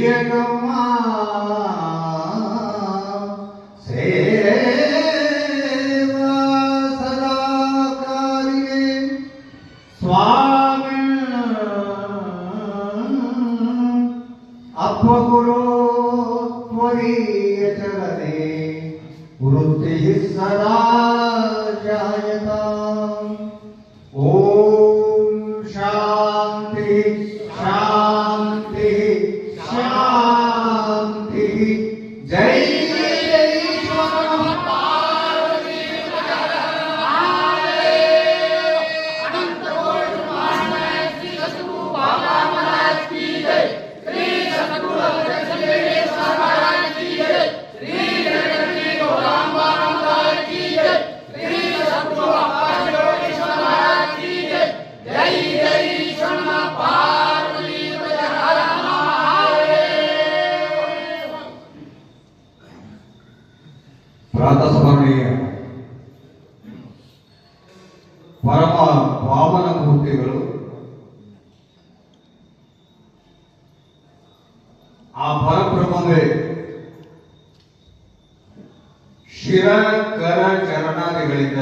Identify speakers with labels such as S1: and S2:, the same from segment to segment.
S1: ಜಗಮ್ಮ ಸೇವಾ ಸದಾ ಕಾರಿಯೇ ಸ್ವಾಮಿ ಅಪ್ಪಗುರು ತ್ವರೀಯ ಚಲನೆ ವೃತ್ತಿ ಸದಾ ಜಾಯತಾಂ. ಓಂ ಶಾಂತಿ ಶಾಂತಿ ಶಾಂತಿ. ಜೈ ಪ್ರಾತಸ್ಮರಣೀಯ ಪರಮ ಪಾವನ ಮೂರ್ತಿಗಳು ಆ ಪರಬ್ರಹ್ಮವೇ ಶಿರ ಕರ ಚರಣಾದಿಗಳಿಂದ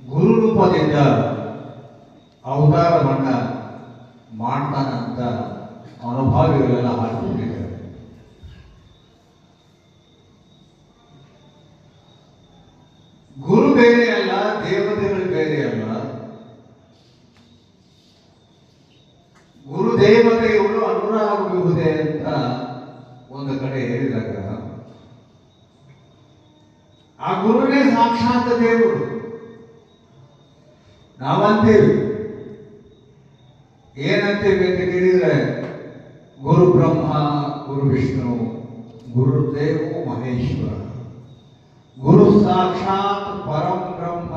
S1: ಗುರುರೂಪದಿಂದ ಅವತಾರವನ್ನ ಮಾಡ್ತಾನಂತ ಅನುಭಾವಿಗಳೆಲ್ಲ ಹಾಕಿಕೊಂಡಿದ್ದಾರೆ. ಗುರು ಬೇರೆ ಅಲ್ಲ, ದೇವತೆಗಳು ಬೇರೆ ಅಲ್ಲ. ಗುರುದೇವತೆಗಳು ಅನುರಾಗುವುದೇ ಅಂತ ಒಂದು ಕಡೆ ಹೇಳಿದಾಗ ಆ ಗುರುನೇ ಸಾಕ್ಷಾತ್ ದೇವರು. ನಾವಂತೇವೆ ಏನಂತೇವೆ ಅಂತ ಕೇಳಿದ್ರೆ ಗುರು ಬ್ರಹ್ಮ, ಗುರು ವಿಷ್ಣು, ಗುರುದೇವೋ ಮಹೇಶ್ವರ, ಗುರು ಸಾಕ್ಷಾತ್ ಪರಂ ಬ್ರಹ್ಮ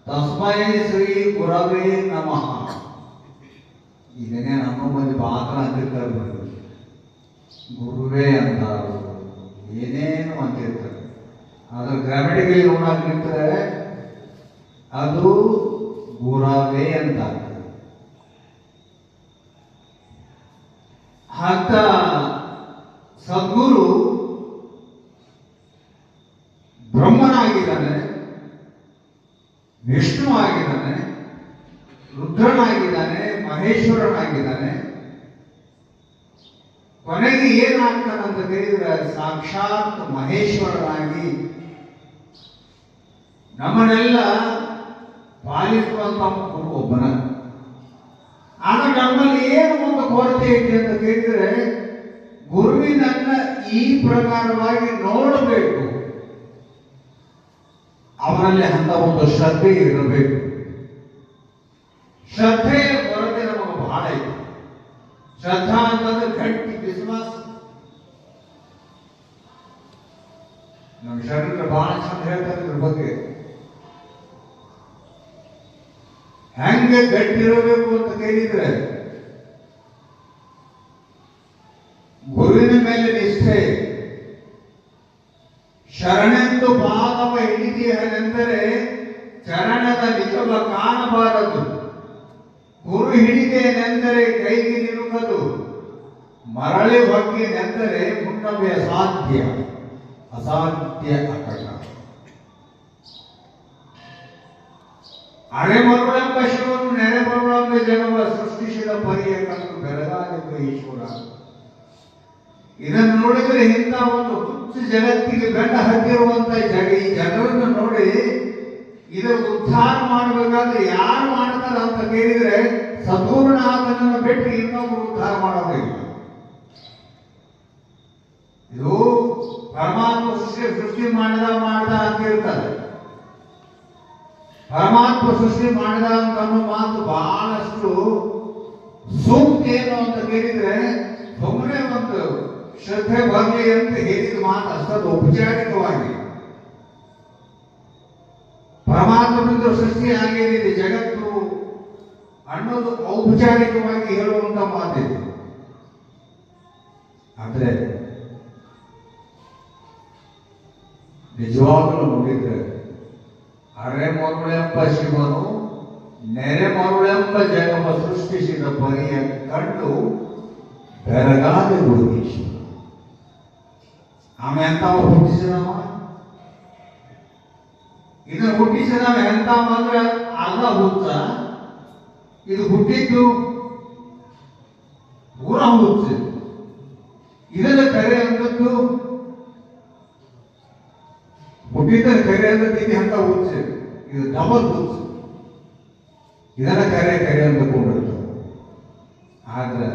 S1: ತಸ್ಮೈ ಶ್ರೀ ಗುರವೇ ನಮಃ. ಇದನ್ನೇ ನಮ್ಮ ಮಂದಿ ಬಾಕಲ ಅಂತಿರ್ತಾರೆ, ಗುರುವೇ ಅಂತಾರು, ಏನೇನು ಅಂತಿರ್ತಾರೆ. ಅದ್ರ ಗ್ರಾಮೆಟಿಕಲಿ ನೋಡಾಕ್ಲಿಕ್ಕೆ ಅದು ಗುರವೇ ಅಂತ. ಅಂತ ಸದ್ಗುರು ಬ್ರಹ್ಮನಾಗಿದ್ದಾನೆ, ವಿಷ್ಣು ಆಗಿದ್ದಾನೆ, ರುದ್ರನಾಗಿದ್ದಾನೆ, ಮಹೇಶ್ವರನಾಗಿದ್ದಾನೆ. ಕೊನೆಗೆ ಏನಾಗ್ತಾನಂತ ಕೇಳಿದ್ರೆ ಸಾಕ್ಷಾತ್ ಮಹೇಶ್ವರನಾಗಿ ನಮ್ಮನ್ನೆಲ್ಲ ಪಾಲಿಸುವಂತ ಗುರು ಒಬ್ಬನ. ಆಗ ನಮ್ಮಲ್ಲಿ ಏನು ಒಂದು ಕೊರತೆ ಇದೆ ಅಂತ ಕೇಳಿದ್ರೆ ಗುರುವಿನನ್ನ ಈ ಪ್ರಕಾರವಾಗಿ ನೋಡಬೇಕು, ಅವರಲ್ಲಿ ಅಂತ ಒಂದು ಶ್ರದ್ಧೆ ಇರಬೇಕು. ಶ್ರದ್ಧೆಯ ಕೊರತೆ ನಮಗೆ ಬಹಳ ಇದೆ. ಶ್ರದ್ಧಾ ಅಂತಂದ್ರೆ ಗಟ್ಟಿ ವಿಶ್ವಾಸ. ನಮ್ಮ ಶರೀರ ಬಹಳ ಚಂದ ಹೇಳ್ತಾರೆ ಇದ್ರ ಬಗ್ಗೆ. ಹೆಂಗೆ ಗಟ್ಟಿರಬೇಕು ಅಂತ ಕೇಳಿದ್ರೆ ಗುರುವಿನ ಮೇಲೆ ನಿಷ್ಠೆ. ಶರಣೆಂದು ಪಾದವ ಹಿಡಿದೆನೆಂದರೆ ಚರಣದ ನಿಜವ ಕಾಣಬಾರದು. ಗುರು ಹಿಡಿದೇನೆಂದರೆ ಕೈಗೆ ನಿಲುಕದು. ಮರಳಿ ಹೊಕ್ಕಿನೆಂದರೆ ಮುನ್ನವೇ ಅಸಾಧ್ಯ, ಅಸಾಧ್ಯ ಅಕಟ. ಅರೆಮರುಳೆಂಬ ಶಿವನು ನೆರೆಮರುಳೆಂಬ ಜಗವ ಸೃಷ್ಟಿಸಿದ ಪರಿಯ ಕಂಡು ಬೆಳಗಾಲೆಂಬ ಈಶ್ವರ. ಇದನ್ನು ನೋಡಿದರೆ ಇಂಥ ಒಂದು ಹುಚ್ಚು ಜಗತ್ತಿಗೆ ಬೆನ್ನ ಹತ್ತಿರುವಂತ ಈ ಜನರನ್ನು ನೋಡಿ ಇದರ ಉದ್ಧಾರ ಮಾಡಬೇಕಾದ್ರೆ ಯಾರು ಮಾಡ್ತಾರೆ ಅಂತ ಕೇಳಿದ್ರೆ ಸದ್ಗುರುನಾಥನನ್ನು ಬಿಟ್ಟು ಇನ್ನೊಬ್ಬರು ಉದ್ಧಾರ ಮಾಡೋದಿಲ್ಲ. ಇದು ಪರಮಾತ್ಮ ಸೃಷ್ಟಿ ಮಾಡಿದ ಅಂತ ಇರ್ತಾರೆ. ಪರಮಾತ್ಮ ಸೃಷ್ಟಿ ಮಾಡಿದ ಅಂತ ಅನ್ನೋ ಮಾತು ಬಹಳಷ್ಟು ಸೂಕ್ತ ಏನು ಅಂತ ಕೇಳಿದ್ರೆ ಸುಮ್ಮನೆ ಒಂದು ಶ್ರದ್ಧೆ ಬರಲಿ ಅಂತ ಹೇಳಿದ ಮಾತು ಅಷ್ಟೊಂದು ಔಪಚಾರಿಕವಾಗಿ. ಪರಮಾತ್ಮನಿಂದ ಸೃಷ್ಟಿ ಆಗೇನಿದೆ ಜಗತ್ತು ಅನ್ನೋದು ಔಪಚಾರಿಕವಾಗಿ ಹೇಳುವಂತ ಮಾತಿದೆ. ಆದ್ರೆ ನಿಜವಾಗಲೂ ನೋಡಿದ್ರೆ ಅರೆಮರುಳೆಂಬ ಶಿವನು ನೆರೆಮರುಳೆಂಬ ಜಗವ ಸೃಷ್ಟಿಸಿದ ಪರಿಯ ಕಂಡು ಬೆರಗಾದ ಯೋಗೇಶ್ವರ. ಆమె ಎಂತಾವ ಹುಟ್ಟಿಸಿದವ, ಇದನ್ನು ಹುಟ್ಟಿಸಿದವ ಎಂತಾವ ಅಂದ್ರೆ ಅರ್ಧ ಹುಚ್ಚ, ಇದು ಹುಟ್ಟಿದ್ದು ಪೂರ ಹುಚ್ಚ. ಇದನ್ನ ಕರೆ ಅಂದದ್ದು ಹುಟ್ಟಿದ ಕರೆ ಅಂದದ್ದು ಇದು ಅಂತ ಹುಚ್ಚ, ಇದು ಡಬಲ್ ಹುಚ್ಚ. ಇದನ್ನ ಕರೆ ಅಂದುಕೊಂಡಿರ್ತಾರೆ. ಆದ್ರೆ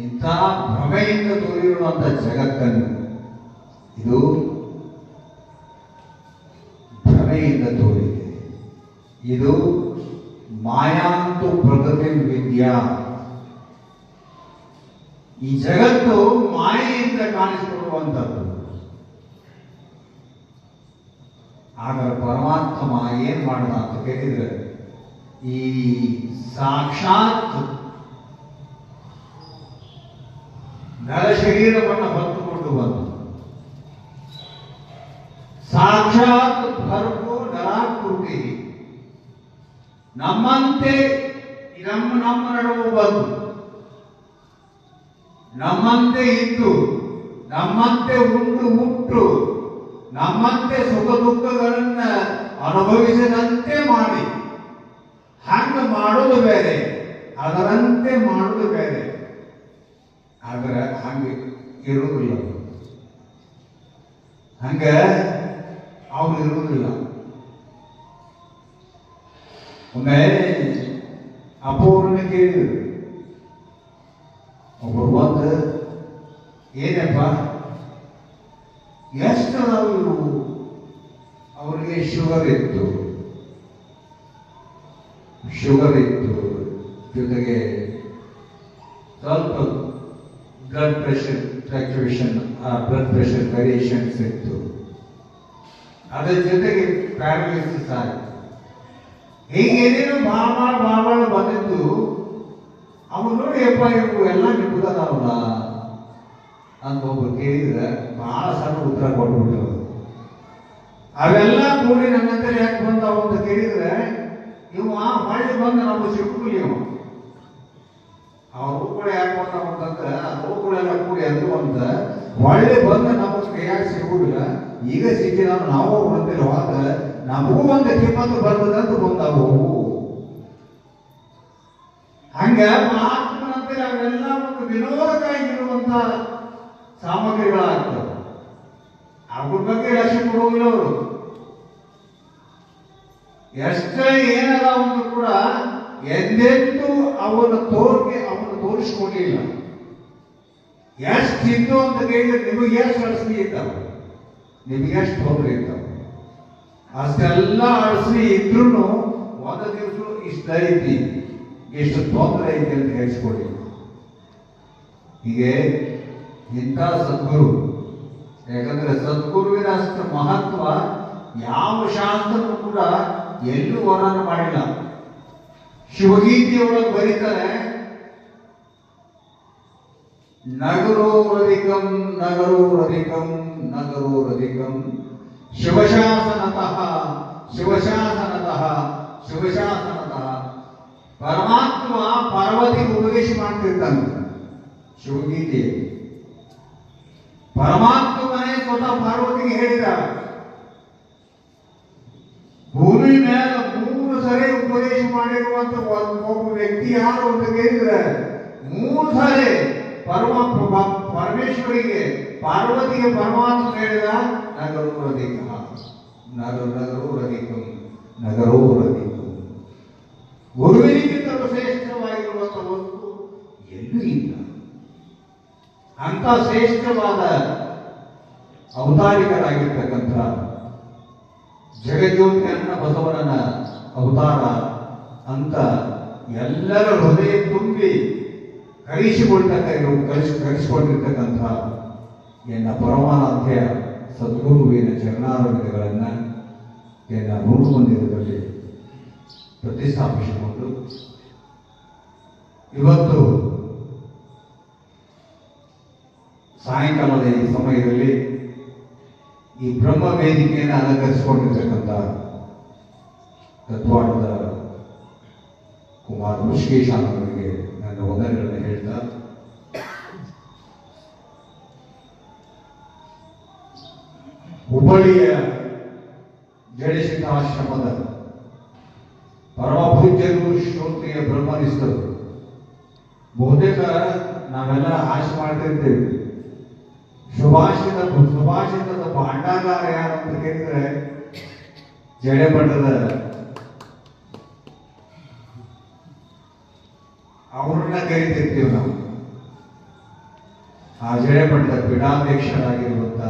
S1: ಇಂಥ ಭ್ರಮೆಯಿಂದ ತೋರಿರುವಂತ ಜಗತ್ತನ್ನು ಇದು ಭ್ರಮೆಯಿಂದ ತೋರಿದೆ. ಇದು ಮಾಯಾಂತು ಪ್ರಗತಿ ವಿದ್ಯಾ. ಈ ಜಗತ್ತು ಮಾಯೆಯಿಂದ ಕಾಣಿಸಿಕೊಳ್ಳುವಂಥದ್ದು. ಆದರೆ ಪರಮಾತ್ಮ ಏನ್ ಮಾಡಿದ ಅಂತ ಕೇಳಿದ್ರೆ, ಈ ಸಾಕ್ಷಾತ್ ನರ ಶರೀರವನ್ನು ಹೊತ್ತುಕೊಂಡು ಬಂದು ಸಾಕ್ಷಾತ್ ಭರ್ಗೋ ನರಾಕೃತಿ ನಮ್ಮಂತೆ ನಮ್ಮ ನಡುವೆ ಬಂದು ನಮ್ಮಂತೆ ಇದ್ದು ನಮ್ಮಂತೆ ಉಂಡು ಹುಟ್ಟು ನಮ್ಮಂತೆ ಸುಖ ದುಃಖಗಳನ್ನ ಅನುಭವಿಸಿದಂತೆ ಮಾಡಿ, ಹಂಗ ಮಾಡೋದು ಬೇರೆ, ಅದರಂತೆ ಮಾಡೋದು ಬೇರೆ. ಆದ್ರೆ ಹಂಗೆ ಇರುವುದಿಲ್ಲ, ಹಂಗ ಅವ್ರು ಇರುವುದಿಲ್ಲ. ಒಮ್ಮೆ ಅಪೂರ್ಣ ಕೇಳಿದ್ರು, ಒಬ್ಬರು ಬಂದು ಏನಪ್ಪ ಎಷ್ಟು ಅದಾವು? ಅವರಿಗೆ ಶುಗರ್ ಇತ್ತು, ಜೊತೆಗೆ ಸ್ವಲ್ಪ blood pressure fluctuation, blood pressure variations ಇತ್ತು. ಅದರ ಜೊತೆಗೆ ಪ್ಯಾರಲಿಸಿಸ್ ಆಯಿತು. ಹೀಗೇನೇನು ಭಾಳ ಬಂದಿದ್ದು. ಅವನು ನೋಡಿ, ಅಪ್ಪ ಇವು ಎಲ್ಲ ನಿಂಬುದಾವಲ್ಲ ಅಂತ ಒಬ್ಬರು ಕೇಳಿದ್ರೆ ಬಹಳ ಸಣ್ಣ ಉತ್ತರ ಕೊಟ್ಬಿಟ್ರು. ಅವೆಲ್ಲ ಕೂಡಿ ನನ್ನ ಹತ್ರ ಯಾಕೆ ಬಂದಾವ ಅಂತ ಕೇಳಿದ್ರೆ, ಇವ ಹೊಳ್ಳಿ ಬಂದು ನಮ್ಗೆ ಸಿಕ್ಕುದಿಲ್ಲ. ಇವ ಆ ರೋಗಗಳು ಯಾಕೆ ಬಂದಾವ ಅಂತಂದ್ರೆ, ಆ ರೋಗಗಳೆಲ್ಲ ಕೂಡಿ ಅದು ಅಂತ ಹೊಳ್ಳಿ ಬಂದು ನಮಗೆ ಕೈಯಾಗಿ ಸಿಗುದಿಲ್ಲ. ಈಗ ಸಿಕ್ಕಿ ನಾವು ಬಂದಿರುವಾಗ ನಮಗೂ ಒಂದು ಕಿಮ್ಮತ್ತು ಬರ್ತದಂತ ಬಂದಾವು. ಹಂಗ ಮಹಾತ್ಮನಂತೆ ಅವೆಲ್ಲ ಒಂದು ವಿನೋದಕ್ಕಾಗಿರುವಂತ ಸಾಮಗ್ರಿಗಳಾಗ್ತವೆ. ಅವ್ರ ಬಗ್ಗೆ ಲಕ್ಷ್ಯ ಕೊಡುವುದಿಲ್ಲ ಅವರು. ಎಷ್ಟೇ ಏನದಾವಂತೂ ಕೂಡ ಎಂದೆಂದೂ ಅವನ ತೋರಿಸ್ಕೊಂಡಿಲ್ಲ. ಎಷ್ಟಿದ್ದು ಅಂತ ಕೇಳಿದ್ರೆ ನಿಮಗೆ ಎಷ್ಟು ಅಡಸಣಿ ಇದ್ದಾವೆ, ನಿಮಗೆ ಎಷ್ಟು ತೊಂದರೆ ಇದ್ದಾವೆ. ಅಷ್ಟೆಲ್ಲ ಅಡಸಣಿ ಇದ್ರೂ ಒಂದು ದಿವಸ ಇಷ್ಟ ಐತಿ, ಎಷ್ಟು ತೊಂದರೆ ಐತಿ ಅಂತ ಹೇಳಿಸ್ಕೊಳ್ಳಿ. ಹೀಗೆ ಇಂಥ ಸದ್ಗುರು, ಯಾಕಂದ್ರೆ ಸದ್ಗುರುವಿನ ಅಷ್ಟು ಮಹತ್ವ ಯಾವ ಶಾಸ್ತ್ರನೂ ಕೂಡ ಎಲ್ಲೂ ವರ್ಣನ ಮಾಡಿಲ್ಲ. ಶಿವಗೀತೆಯೊಳಗೆ ಬರೀತಾರೆ, ನಗರೋರಧಿಕಂ ನಗರೋರಧಿಕಂ ನಗರೋರಧಿಕಂ ಶಿವಶಾಸನತಃ ಶಿವಶಾಸನತಃ ಶಿವಶಾಸನತಃ. ಪರಮಾತ್ಮ ಪಾರ್ವತಿಗೆ ಉಪದೇಶ ಮಾಡ್ತಿರ್ತಾನೆ ಶಿವಗೀತೆ. ಪರಮಾತ್ಮನೇ ಸ್ವತಃ ಪಾರ್ವತಿಗೆ ಹೇಳಿದ, ಭೂಮಿ ಮೇಲೆ 3 ಸರಿ ಉಪದೇಶ ಮಾಡಿರುವಂತ ಒಬ್ಬ ವ್ಯಕ್ತಿ ಯಾರು ಅಂತ ಕೇಳಿದ್ರೆ 3 ಸರಿ ಪರಮೇಶ್ವರಿಗೆ ಪಾರ್ವತಿಗೆ ಪರಮಾತ್ಮ ಹೇಳಿದ, ನಗರೋರಧಿಕ ನಗರೋರಧಿಕಂ ನಗರೋರಧಿಕಂ. ಗುರುವಿನಿಗಿಂತ ಶ್ರೇಷ್ಠವಾಗಿರುವಂತ ವಸ್ತು ಎಲ್ಲೂ ಇಲ್ಲ. ಅಂತ ಶ್ರೇಷ್ಠವಾದ ಅವತಾರಿಕರಾಗಿರ್ತಕ್ಕಂಥ ಜಗಜ್ಯೋತಿ ಅನ್ನ ಬಸವನ ಅವತಾರ ಅಂತ ಎಲ್ಲರ ಹೃದಯ ತುಂಬಿ ಕಲಿಸಿಕೊಂಡಿರ್ತಕ್ಕಂಥ ಎನ್ನ ಪರಮಾರಾಧ್ಯ ಸದ್ಗುರುವಿನ ಚರಣಾರವಿಂದಗಳನ್ನು ಎನ್ನ ಋಣ ಮಂದಿರದಲ್ಲಿ ಪ್ರತಿಷ್ಠಾಪಿಸಿಕೊಂಡು ಇವತ್ತು ಸಾಯಂಕಾಲದ ಈ ಸಮಯದಲ್ಲಿ ಈ ಬ್ರಹ್ಮ ವೇದಿಕೆಯನ್ನು ಅಲಂಕರಿಸಿಕೊಂಡಿರ್ತಕ್ಕಂಥ ತತ್ವಾಡದ ಕುಮಾರ್ ಋಷಿಕೇಶ್ ಅವರಿಗೆ ನನ್ನ ವಂದನೆಗಳನ್ನು ಹೇಳ್ತಾ ಹುಬ್ಬಳ್ಳಿಯ ಜಡಸಿದ್ಧಾಶ್ರಮದ ಪರಮ ಪೂಜ್ಯರು ಶ್ರೋತ್ರಿಯ ಬ್ರಹ್ಮನಿಷ್ಠರು. ಬಹುತೇಕ ನಾವೆಲ್ಲ ಆಶೆ ಮಾಡ್ತಿರ್ತೇವೆ ಸುಭಾಷಿತದ ಭಾಂಡಾಗಾರ ಯಾರು ಅಂತ ಕೇಳಿದ್ರೆ ಜಡೆಮಠದ ಅವ್ರನ್ನ ಕರಿತಿರ್ತೀವಿ ನಾವು. ಆ ಜಡೆಮಠದ ಪೀಠಾಧ್ಯಕ್ಷರಾಗಿರುವಂತ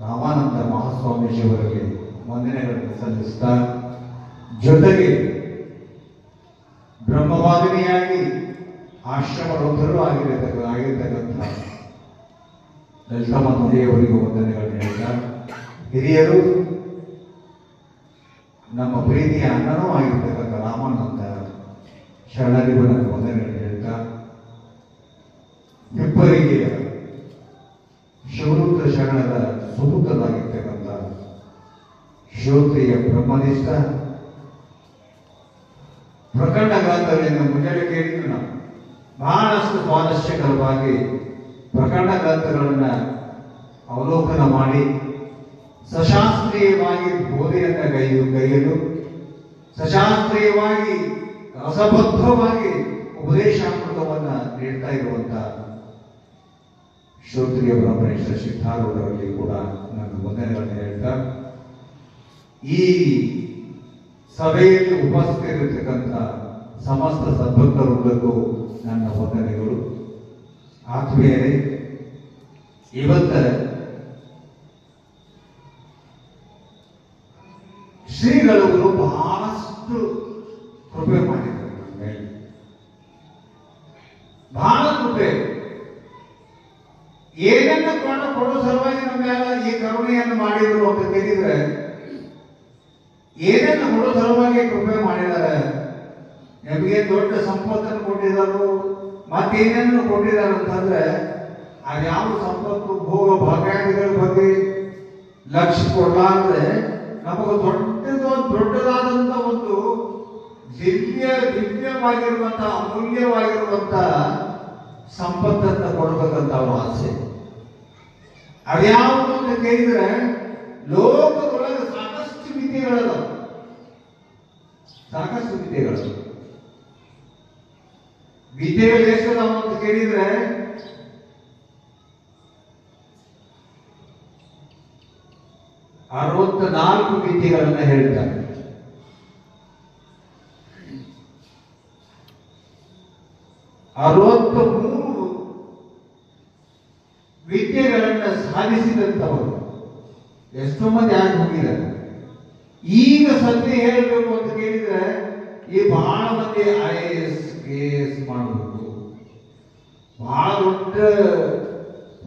S1: ರಾಮಾನಂದ ಮಹಾಸ್ವಾಮೀಜಿಯವರಿಗೆ ವಂದನೆಗಳನ್ನು ಸಲ್ಲಿಸ್ತಾ, ಜೊತೆಗೆ ಬ್ರಹ್ಮವಾದಿನಿಯಾಗಿ ಆಶ್ರಮವೃದ್ಧರು ಆಗಿರತಕ್ಕಂಥ ಲಲಿತಮ್ಮ ತಂದೆಯವರಿಗೂ ವಂದನೆಗಳನ್ನು ಹೇಳ್ತಾ, ಹಿರಿಯರು ನಮ್ಮ ಪ್ರೀತಿಯ ಅಣ್ಣನೂ ಆಗಿರ್ತಕ್ಕಂಥ ರಾಮಾನಂದ ಶರಣರಿಗೂ ನನ್ನ ವಂದನೆಗಳನ್ನು ಹೇಳ್ತಾ, ಇಬ್ಬರಿಗೆ ಶಿವರುದ್ರ ಶರಣರ ಸುಪುತ್ರರಾಗಿರ್ತಕ್ಕಂಥ ಶ್ರೋತ್ರಿಯ ಬ್ರಹ್ಮನಿಷ್ಠ ಪ್ರಕರಣ ಗ್ರಂಥಗಳಿಂದ ಮುಂಜಾನೆ ಕೇಳಿದ್ದು ನಾವು ಬಹಳಷ್ಟು ಸ್ವಾರಸ್ಯಕರವಾಗಿ ಪ್ರಕರಣ ಗ್ರಂಥಗಳನ್ನು ಅವಲೋಕನ ಮಾಡಿ ಸಶಾಸ್ತ್ರೀಯವಾಗಿ ಬೋಧೆಯನ್ನು ಗೈಯಲು ಸಶಾಸ್ತ್ರೀಯವಾಗಿ ರಸಬದ್ಧವಾಗಿ ಉಪದೇಶಾಮೃತವನ್ನು ನೀಡ್ತಾ ಇರುವಂತ ಶ್ರೋತ್ರಿಯ ಬ್ರಹ್ಮನಿಷ್ಠ ಸಿದ್ಧಾರೂಢರಲ್ಲಿ ಕೂಡ ನನ್ನ ವಂದನೆಗಳನ್ನು ಹೇಳ್ತಾ, ಈ ಸಭೆಯಲ್ಲಿ ಉಪಸ್ಥಿತರಿರ್ತಕ್ಕಂಥ ಸಮಸ್ತ ಸದ್ಭಕ್ತರುಗಳಿಗೂ ನನ್ನ ವಂದನೆಗಳು. ಆತ್ಮೀಯರೇ, ಇವತ್ತ ಶ್ರೀಗಳು ಬಹಳಷ್ಟು ಕೃಪೆ ಮಾಡಿದ್ದಾರೆ ನಮ್ಮ ಮೇಲೆ, ಬಹಳ ಕೃಪೆ. ಏನನ್ನ ಕೊಡೋ ಸಲುವಾಗಿ ನಮ್ಮ ಮೇಲೆ ಈ ಕರುಣೆಯನ್ನು ಮಾಡಿದ್ರು ಅಂತ ಕೇಳಿದ್ರೆ, ಏನನ್ನು ಕೊಡೋ ಸಲುವಾಗಿ ಕೃಪೆ ಮಾಡಿದ್ದಾರೆ. ನಮಗೆ ದೊಡ್ಡ ಸಂಪತ್ತನ್ನು ಕೊಟ್ಟಿದ್ದಾರೆ, ಮತ್ತೇನೇನು ಕೊಟ್ಟಿದ್ದಾರೆ ಅಂತಂದ್ರೆ ಅದ್ಯಾವ ಸಂಪತ್ತು ಭೋಗ ಭಾಗ್ಯಾದಿಗಳ ಬಗ್ಗೆ ಲಕ್ಷ್ಯ ಕೊಡಲಾರ್ದೆ ನಮಗೆ ದೊಡ್ಡದಾದಂತ ಒಂದು ದಿವ್ಯವಾಗಿರುವಂತ ಅಮೂಲ್ಯವಾಗಿರುವಂತ ಸಂಪತ್ತನ್ನು ಕೊಡಬೇಕಂತ ಅವ್ರ ಆಸೆ. ಅದ್ಯಾವುದು ಅಂತ ಕೇಳಿದ್ರೆ, ಲೋಕದೊಳಗೆ ಸಾಕಷ್ಟು ವಿದ್ಯೆಗಳದ, ಸಾಕಷ್ಟು ವಿದ್ಯೆಗಳು ಎಷ್ಟದಾವ ಅಂತ ಕೇಳಿದ್ರೆ 64 ವಿದ್ಯೆಗಳನ್ನ ಹೇಳ್ತಾರೆ. 63 ವಿದ್ಯೆಗಳನ್ನ ಸಾಧಿಸಿದಂಥವರು ಎಷ್ಟೋ ಮಂದಿ ಆಗಿ ಹೋಗಿದ್ದಾರೆ. ಈಗ ಸದ್ಯ ಹೇಳಬೇಕು ಅಂತ ಕೇಳಿದ್ರೆ, ಈ ಬಹಳ ಮಂದಿ IAS KS ಮಾಡಬೇಕು, ಬಹಳ ದೊಡ್ಡ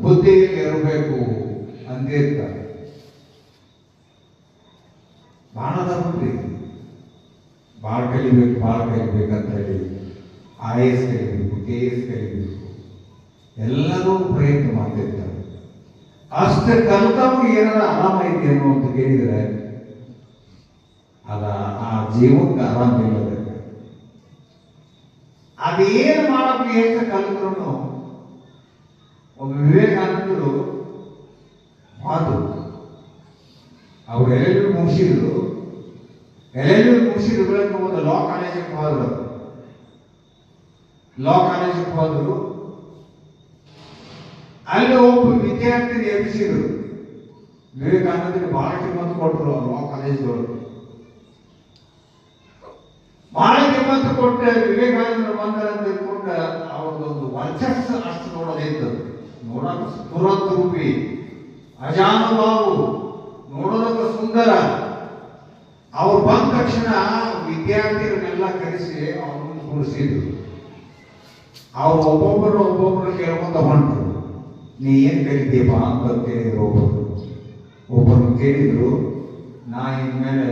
S1: ಹುದ್ದೆಯಲ್ಲಿ ಇರಬೇಕು ಅಂತಿರ್ತಾರೆ. ಬಹಳ ತಪ್ಪಿ ಬಹಳ ಕಲಿಬೇಕಂತ ಹೇಳಿ IAS ಕಲಿಬೇಕು, KS ಕಲಿಬೇಕು, ಎಲ್ಲರೂ ಪ್ರಯತ್ನ ಮಾಡ್ತಿರ್ತಾರೆ. ಅಷ್ಟು ಕಲಿತವ್ರಿಗೆ ಏನಾರ ಆರಾಮ ಐತಿ ಅನ್ನೋ ಅಂತ ಕೇಳಿದ್ರೆ ಆ ಜೀವಕ್ಕೆ ಆರಾಮ ಇಲ್ಲದ. ಅದೇನು ಮಾಡಬೇಕು ಎಷ್ಟು ಕಲಿತರು ಒಬ್ಬ ವಿವೇಕಾನಂದರು ಮಾತು, ಅವ್ರು ಎಲ್ಲೆಲ್ಲೂ ಮುಗಿಸಿದ್ರು ಒಂದು ಲಾ ಕಾಲೇಜಿಗೆ ಹೋದ್ರು. ಅಲ್ಲಿ ಒಬ್ಬ ವಿದ್ಯಾರ್ಥಿನಿ ಎಬ್ಬಿಸಿದ್ರು. ವಿವೇಕಾನಂದರಿಗೆ ಬಹಳ ಕಿಮ್ಮತ್ತು ಕೊಟ್ಟರು ಲಾ ಕಾಲೇಜ್ಗಳು. ಬಹಳ ಕಿಮ್ಮತ್ತು ಕೊಟ್ಟ ವಿವೇಕಾನಂದರು ಬಂದ ತಿಳ್ಕೊಂಡ ಅವ್ರದ್ದೊಂದು ವರ್ಚಸ್ಸು ಅಷ್ಟು ನೋಡೋದಿತ್ತು. ನೋಡೋಕೆ ತುರಂತ ರೂಪಿ, ಅಜಾನುಭಾವು, ನೋಡೋದಕ್ಕೆ ಸುಂದರ. ಅವ್ರು ಬಂದ ತಕ್ಷಣ ವಿದ್ಯಾರ್ಥಿಗಳನ್ನೆಲ್ಲ ಕರೆಸಿ ಅವ್ರನ್ನ ಕೂರಿಸಿದ್ರು. ಅವ್ರು ಒಬ್ಬೊಬ್ಬರು ಕೇಳ್ಕೊಂತ ಹೊಂಟರು, ನೀ ಏನ್ ಕಲಿತೀಯಪ್ಪ ಅಂತ ಕೇಳಿದ್ರು. ಒಬ್ಬರು ಕೇಳಿದ್ರು, ನಾ ಇನ್ಮೇಲೆ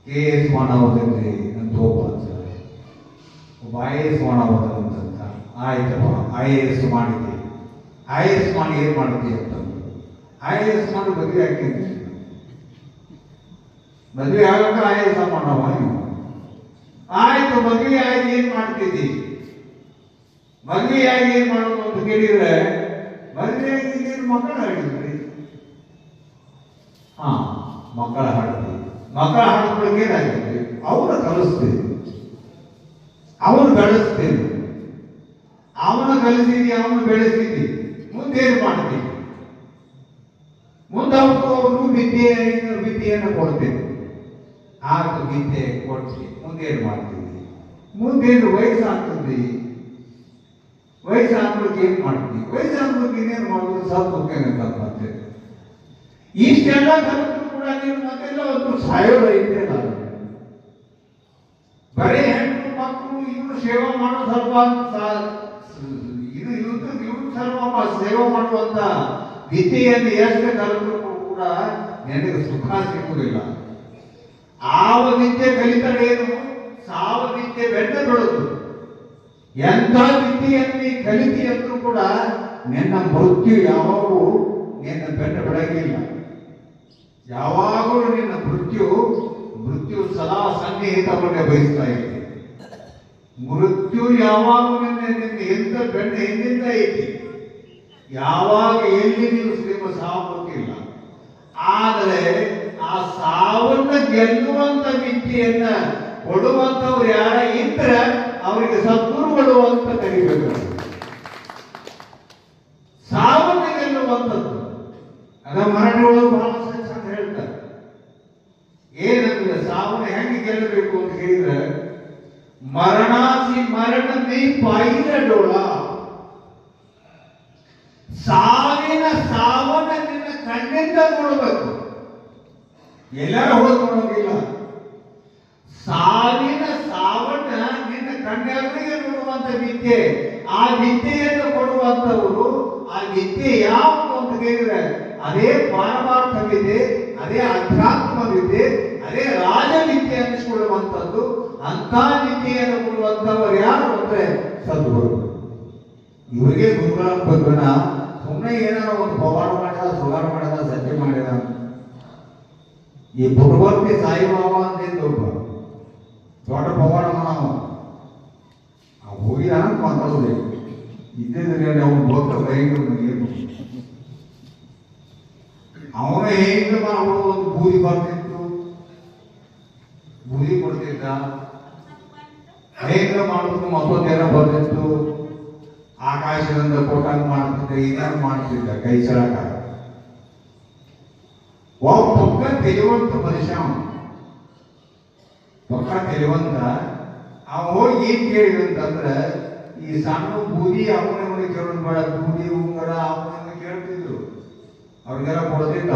S1: KS ಮಾಡೋದ್ರಿ ಅಂತ ಒಬ್ಬ IAS ಮಾಡೋದಂತ. ಆಯ್ತಪ್ಪ IAS ಮಾಡಿದ್ದೆ, IAS ಮಾಡಿ ಏನ್ ಮಾಡ್ತೀವಿ ಅಂತಂದ್ರು. IAS ಮಾಡಿ ಮದುವೆ ಹಾಕಿದ್ವಿ, ಮದುವೆ ಆಗಕ್ಕೆ IAS ಮಾಡವ. ಆಯ್ತು, ಮದುವೆ ಆಗಿ ಏನ್ ಮಾಡ್ತಿದ್ದಿ? ಮದುವೆಯಾಗಿ ಏನ್ ಮಾಡೋದು ಅಂತ ಕೇಳಿದ್ರೆ, ಮದುವೆಯಾಗಿ ಮಕ್ಕಳು ಆಗಿದ್ರಿ, ಹಾ ಮಕ್ಕಳ ಹಾಡ್ತೀವಿ. ಮಕ್ಕಳ ಹಾಡುಗಳಿಗೆ ಏನಾಗುತ್ತೆ, ಅವನ ಕಲಿಸ್ತೀವಿ, ಅವನು ಬೆಳೆಸ್ತೀವಿ, ಅವನ ಕಲಿಸಿದಿ, ಅವನು ಬೆಳೆಸಿದಿ, ಮುಂದೇನು ಮಾಡ್ತೀವಿ, ಮುಂದೆ ಅವರು ವಿದ್ಯೆಯನ್ನು ಕೊಡ್ತೇವೆ. ಆಗ ವಿದ್ಯೆ ಕೊಡ್ತೀವಿ, ಮುಂದೇನು ಮಾಡ್ತೀವಿ, ಮುಂದೇನು ವಯಸ್ಸಾಗ್ತದೆ, ವಯಸ್ಸಾಗ್ಲಿಕ್ಕೆ ಏನ್ ಮಾಡ್ತೀವಿ, ವಯಸ್ಸಾಗ್ಲಿಕ್ಕೆ ಇನ್ನೇನು ಮಾಡೋದು, ಸ್ವಲ್ಪ ಕಲ್ಪಂತೆ. ಇಷ್ಟೆಲ್ಲ ಕಲಿತು ಕೂಡ ನೀನು ಮತ್ತೆಲ್ಲ ಒಂದು ಸಾಯೋದು ಐತೆ. ನಾನು ಬರೀ ಹೆಣ್ಣು ಮಕ್ಕಳು ಇವರು ಸೇವೆ ಮಾಡೋ ಸ್ವಲ್ಪ ಇವ್ರು ಸ್ವಲ್ಪ ಸೇವೆ ಮಾಡುವಂತ ವಿದ್ಯೆಯನ್ನು ಎಷ್ಟು ಕಲಿತು ಕೂಡ ನಿನಗೆ ಸುಖ ಸಿಗುವುದಿಲ್ಲ. ಆವ ವಿದ್ಯೆ ಕಲಿತರೇನು, ಸಾವ ವಿದ್ಯೆ ಬೆನ್ನ ಬಿಡೋದು. ಎಂಥ ವಿದ್ಯೆಯನ್ನು ಕಲಿತಿ ಅಂದ್ರೂ ಕೂಡ ನಿನ್ನ ಮೃತ್ಯು ಯಾವಾಗೂ ನಿನ್ನ ಬೆನ್ನ ಬಿಡಂಗಿಲ್ಲ. ಯಾವಾಗಲೂ ನಿನ್ನ ಮೃತ್ಯು ಸದಾ ಸನ್ನಿಹಿತವನ್ನೇ ಬಯಸ್ತಾ ಇದೆ. ಮೃತ್ಯು ಯಾವಾಗಲೂ ನಿನ್ನ ಬೆನ್ನ ಹಿಂದಿಂದ ಐತಿ. ಯಾವಾಗ ಎಲ್ಲಿ ನೀವು ಸಾವು ಗೊತ್ತಿಲ್ಲ. ಆದರೆ ಆ ಸಾವನ್ನ ಗೆಲ್ಲುವಂತ ವಿದ್ಯೆಯನ್ನ ಕೊಡುವಂತವ್ರು ಯಾರ ಇದ್ರೆ ಅವರಿಗೆ ಸದ್ಗುರುಗಳು ಅಂತ ಕರಿಬೇಕು. ಸಾವನ್ನ ಗೆಲ್ಲುವಂಥದ್ದು ಅದ ಮರಣಿಗಳು ಬಹಳ ಚಂದ ಹೇಳ್ತಾರೆ. ಏನಂದ್ರೆ ಸಾವನ್ನ ಹೆಂಗೆ ಗೆಲ್ಲಬೇಕು ಅಂತ ಹೇಳಿದ್ರೆ, ಮರಣಾಸಿ ಮರಣ ನೀ ಪಾಯಿನ ಡೋಳ, ಸಾವನ್ನ ನಿನ್ನ ಕಣ್ಣಿಂದ ನೋಡಬೇಕು, ಎಲ್ಲರೂ ಹೋಗಿ ನೋಡೋದಿಲ್ಲ. ಸಾವನ್ನ ನಿನ್ನ ಕಣ್ಣೆಲ್ಲರಿಗೆ ನೋಡುವಂತ ವಿದ್ಯೆ, ಆ ವಿದ್ಯೆಯನ್ನು ಕೊಡುವಂತವರು, ಆ ವಿದ್ಯೆ ಯಾವುದು ಅಂತ ಕೇಳಿದ್ರೆ ಅದೇ ಪಾರಮಾರ್ಥ ವಿದ್ಯೆ, ಅದೇ ಅಧ್ಯಾತ್ಮ ವಿದ್ಯೆ, ಅದೇ ರಾಜವಿದ್ಯೆ ಅನ್ನಿಸ್ಕೊಳ್ಳುವಂಥದ್ದು. ಅಂತ ವಿದ್ಯೆಯನ್ನು ಕೊಡುವಂತವರು ಯಾರು ಅಂದ್ರೆ ಸದ್ಗುರು. ಇವರಿಗೆ ಗುರುಗಳ ಬಗ್ಗನ ಸುಮ್ಮನೆ ಏನಾರ ಒಂದು ಪವಾಡ ಮಾಡಿದ, ಸುಗಾರ ಮಾಡಿದ, ಸಜ್ಜೆ ಮಾಡಿದ. ಈ ಭಗವತಿ ಸಾಯಿಬಾಬಾ ಅಂತ ದೊಡ್ಡ ಪವಾಡ ನಾವು ಹೋಗಿ ಅಂತ ಮಾತಾಡೋದು ಇದ್ದಿದ್ರೆ ಅವನು ಭಕ್ತ ಬೈಗಳು ಅವನ ಹೇಗೆ ಅವಳು ಒಂದು ಬೂದಿ ಬರ್ತಿತ್ತು, ಬೂದಿ ಕೊಡ್ತಿದ್ದ, ಹೇಗೆ ಮಾಡೋದು ಮತ್ತೊಂದೇನೋ ಬರ್ತಿತ್ತು, ಆಕಾಶದಿಂದ ಕೊಟ್ಟಂಗ್ ಮಾಡ್ತಿದ್ದ, ಇದೇನು ಮಾಡ್ತಿದ್ದ, ಕೈ ಚಳಕ ಒಬ್ಬ ಪಕ್ಕ ತಿಳಿಯುವಂತ ಮನುಷ್ಯ. ಪಕ್ಕ ತಿಳಿಯುವಂತ ಅವ ಹೋಗಿ ಏನ್ ಕೇಳಿದಂತಂದ್ರೆ, ಈ ಸಣ್ಣ ಬೂದಿ ಅವನೇ ಕೇಳೋದು ಬೇಡ, ಬೂದಿ ಉಂಗರ ಅವನೇ ಕೇಳ್ತಿದ್ರು, ಅವ್ರಿಗೆಲ್ಲ ಕೊಡದಿಲ್ಲ.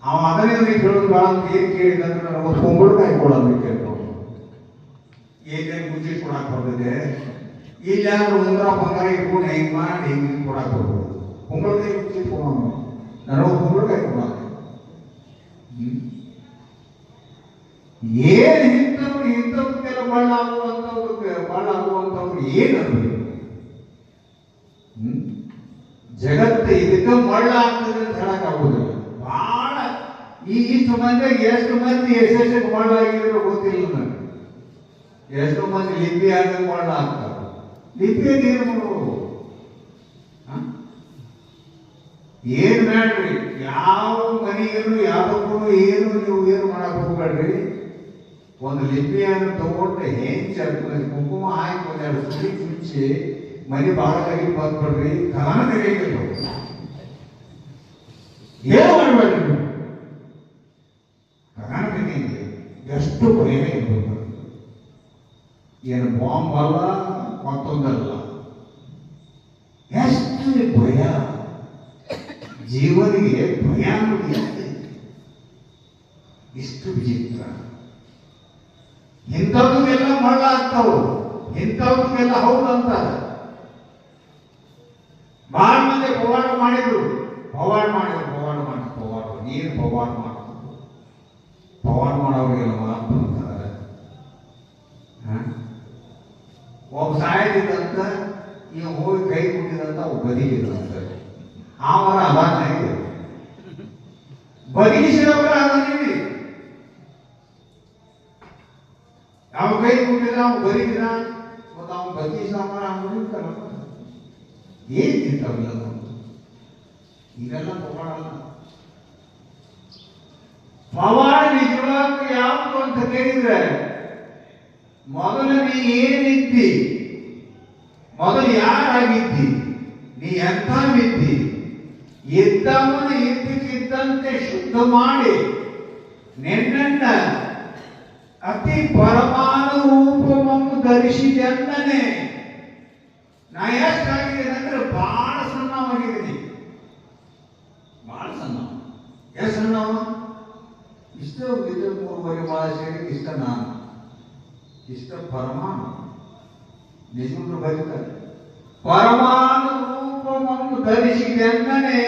S1: ಅವ ಅದನ್ನೇ ಕೇಳೋದು ಬೇಡ ಅಂತ ಏನ್ ಕೇಳಿದಂದ್ರೆ, ನಾವು ಕುಂಬಳಕಾಯಿ ಕೊಡೋದು ಕೇಳ್ಕೊಂಡು ಏನೇನು ಬುದ್ಧಿ ಕೊಡಕ್ ಬರ್ತದೆ, ಇಲ್ಲ ಉಂಗರ ಬಂಗಾರ ಇಟ್ಕೊಂಡು ಹೆಂಗ್ ಮಾಡಿ ಹಿಂಗೆ ಕೊಡಕ್ ಬರ್ಬೋದು. ಕುಂಬಳಕಾಯಿ ಬುದ್ಧಿ ಕೊಡೋಣ, ನನಗೆ ಕುಂಬಳಕಾಯಿ ಕೊಡೋಣ. ಏನ್ ಇಂಥವ್ರಿಗೆಲ್ಲ ಬಾಳಾಗುವಂತವ್ರು ಏನಂದ್ರೆ ಜಗತ್ತು ಇದಕ್ಕೆ ಮಳ್ಳ ಆಗ್ತದೆ ಅಂತ ಹೇಳಕ್ ಆಗುದಿಲ್ಲ. ಬಹಳ ಇಷ್ಟು ಮಂದಿ ಎಷ್ಟು ಮಂದಿ ಎಷ್ಟೆಷ್ಟು ಮಳ್ಳ ಆಗಿರೋ ಗೊತ್ತಿಲ್ಲ ನನಗೆ. ಎಷ್ಟೋ ಮಂದಿ ಲಿಪಿ ಆಗ ಮಳ್ಳ ಆಗ್ತಾರೆ. ಲಿಪಿಯಲ್ಲಿ ಏನು ಮಾಡ್ಬೋದು, ಏನ್ ಬೇಡ್ರಿ, ಯಾವ ಮನೆಯಲ್ಲೂ ಯಾವುದಕ್ಕೂ ಏನು ನೀವು ಏನು ಮಾಡಕ್ ಹೋಗ್ಬೇಡ್ರಿ. ಒಂದು ಲಿಪಿಯನ್ನು ತಗೊಂಡ್ರೆ ಹೆಂಚ ಕುಂಕುಮ ಹಾಕಿ ಒಂದೆರಡು ಸುಳಿ ಚುಚ್ಚಿ ಮನೆ ಬಾಳಕಾಗಿ ಬಂದ್ಬಿಡ್ರಿ, ಕಲಾನ ತೆಗೆಯಬೇಕು. ಏನು ಮಾಡಬೇಡ್ರಿ, ಕಲಾನ ತೆಗೆಯಂಗೆ ಎಷ್ಟು ಭಯ ಇರ್ಬೇಕು. ಏನು ಬಾಂಬ್ ಅಲ್ಲ, ಮತ್ತೊಂದಲ್ಲ, ಎಷ್ಟು ಭಯ. ಜೀವನಿಗೆ ಭಯ ಅನ್ನೋದು ಇಷ್ಟು ವಿಚಿತ್ರ. ಇಂಥವ್ರಿಗೆಲ್ಲ ಮಳ್ಳ ಆಗ್ತಾವು, ಇಂಥವ್ರಿಗೆಲ್ಲ ಹೌದು ಅಂತಾರೆ. ಬಹಳ ಮಂದಿ ಪವಾಡ ಮಾಡಿದ್ರು, ಪವಾಡ ನೀನು ಪವಾಡ ಮಾಡೋದು, ಪವಾಡ ಮಾಡೋರಿಗೆಲ್ಲ ಮಾತು ಅಂತಾರೆ. ಒಬ್ಬ ಸಾಯದಿದ್ದಂತ ನೀವು ಹೋಗಿ ಕೈ ಕೊಟ್ಟಿದಂತ ಒಬ್ಬ ಬದಿಗಿದಂತ ಅವರ ಅದಾನ ಇದೆ, ಬದಿಗಿಸಿದವರ ಅದಾನಿದೆ. ಯಾವ ಕೈ ಕೊಟ್ಟಿದ ಅವ್ ಬರೀದಿನ ಮತ್ತು ಅವ್ನು ಬದಿಗಿಸಾಮಾರ ಅಂದ್ಬಿಡ್ತಾರ. ಏನ್ ತಿಂತಾವಿಲ್ಲ, ಇದೆಲ್ಲ ಪವಾಡಲ್ಲ. ಪವಾಡ ನಿಜವಾಗ್ಲೂ ಯಾವುದು ಅಂತ ಕೇಳಿದ್ರೆ ಮೊದಲು ನೀ ಏನಿದ್ದಿ, ಮೊದಲು ಯಾರಾಗಿದ್ದಿ, ನೀ ಎಂಥವಿದ್ದಿ, ಇದ್ದವನ ಇದ್ದಕ್ಕಿದ್ದಂತೆ ಶುದ್ಧ ಮಾಡಿ ನಿನ್ನನ್ನ ಅತಿ ಪರಮಾಣು ರೂಪವನ್ನು ಧರಿಸಿದೆಂದನೆ. ನಾ ಎಷ್ಟಾಗಿದ್ದೀನಿ ಅಂದ್ರೆ ಬಹಳ ಸಣ್ಣವಾಗಿದ್ದೀನಿ, ಬಹಳ ಸಣ್ಣ. ಎಷ್ಟು ಸಣ್ಣವ? ಇಷ್ಟ ಇದು 3 ಮಾಳ ಸೇರಿ ಇಷ್ಟ ನಾನು, ಇಷ್ಟ ಪರಮಾಣು. ನಿಜರು ಬರೀತಾರೆ ಪರಮಾಣು ರೂಪವನ್ನು ಧರಿಸಿದೆಂದನೆ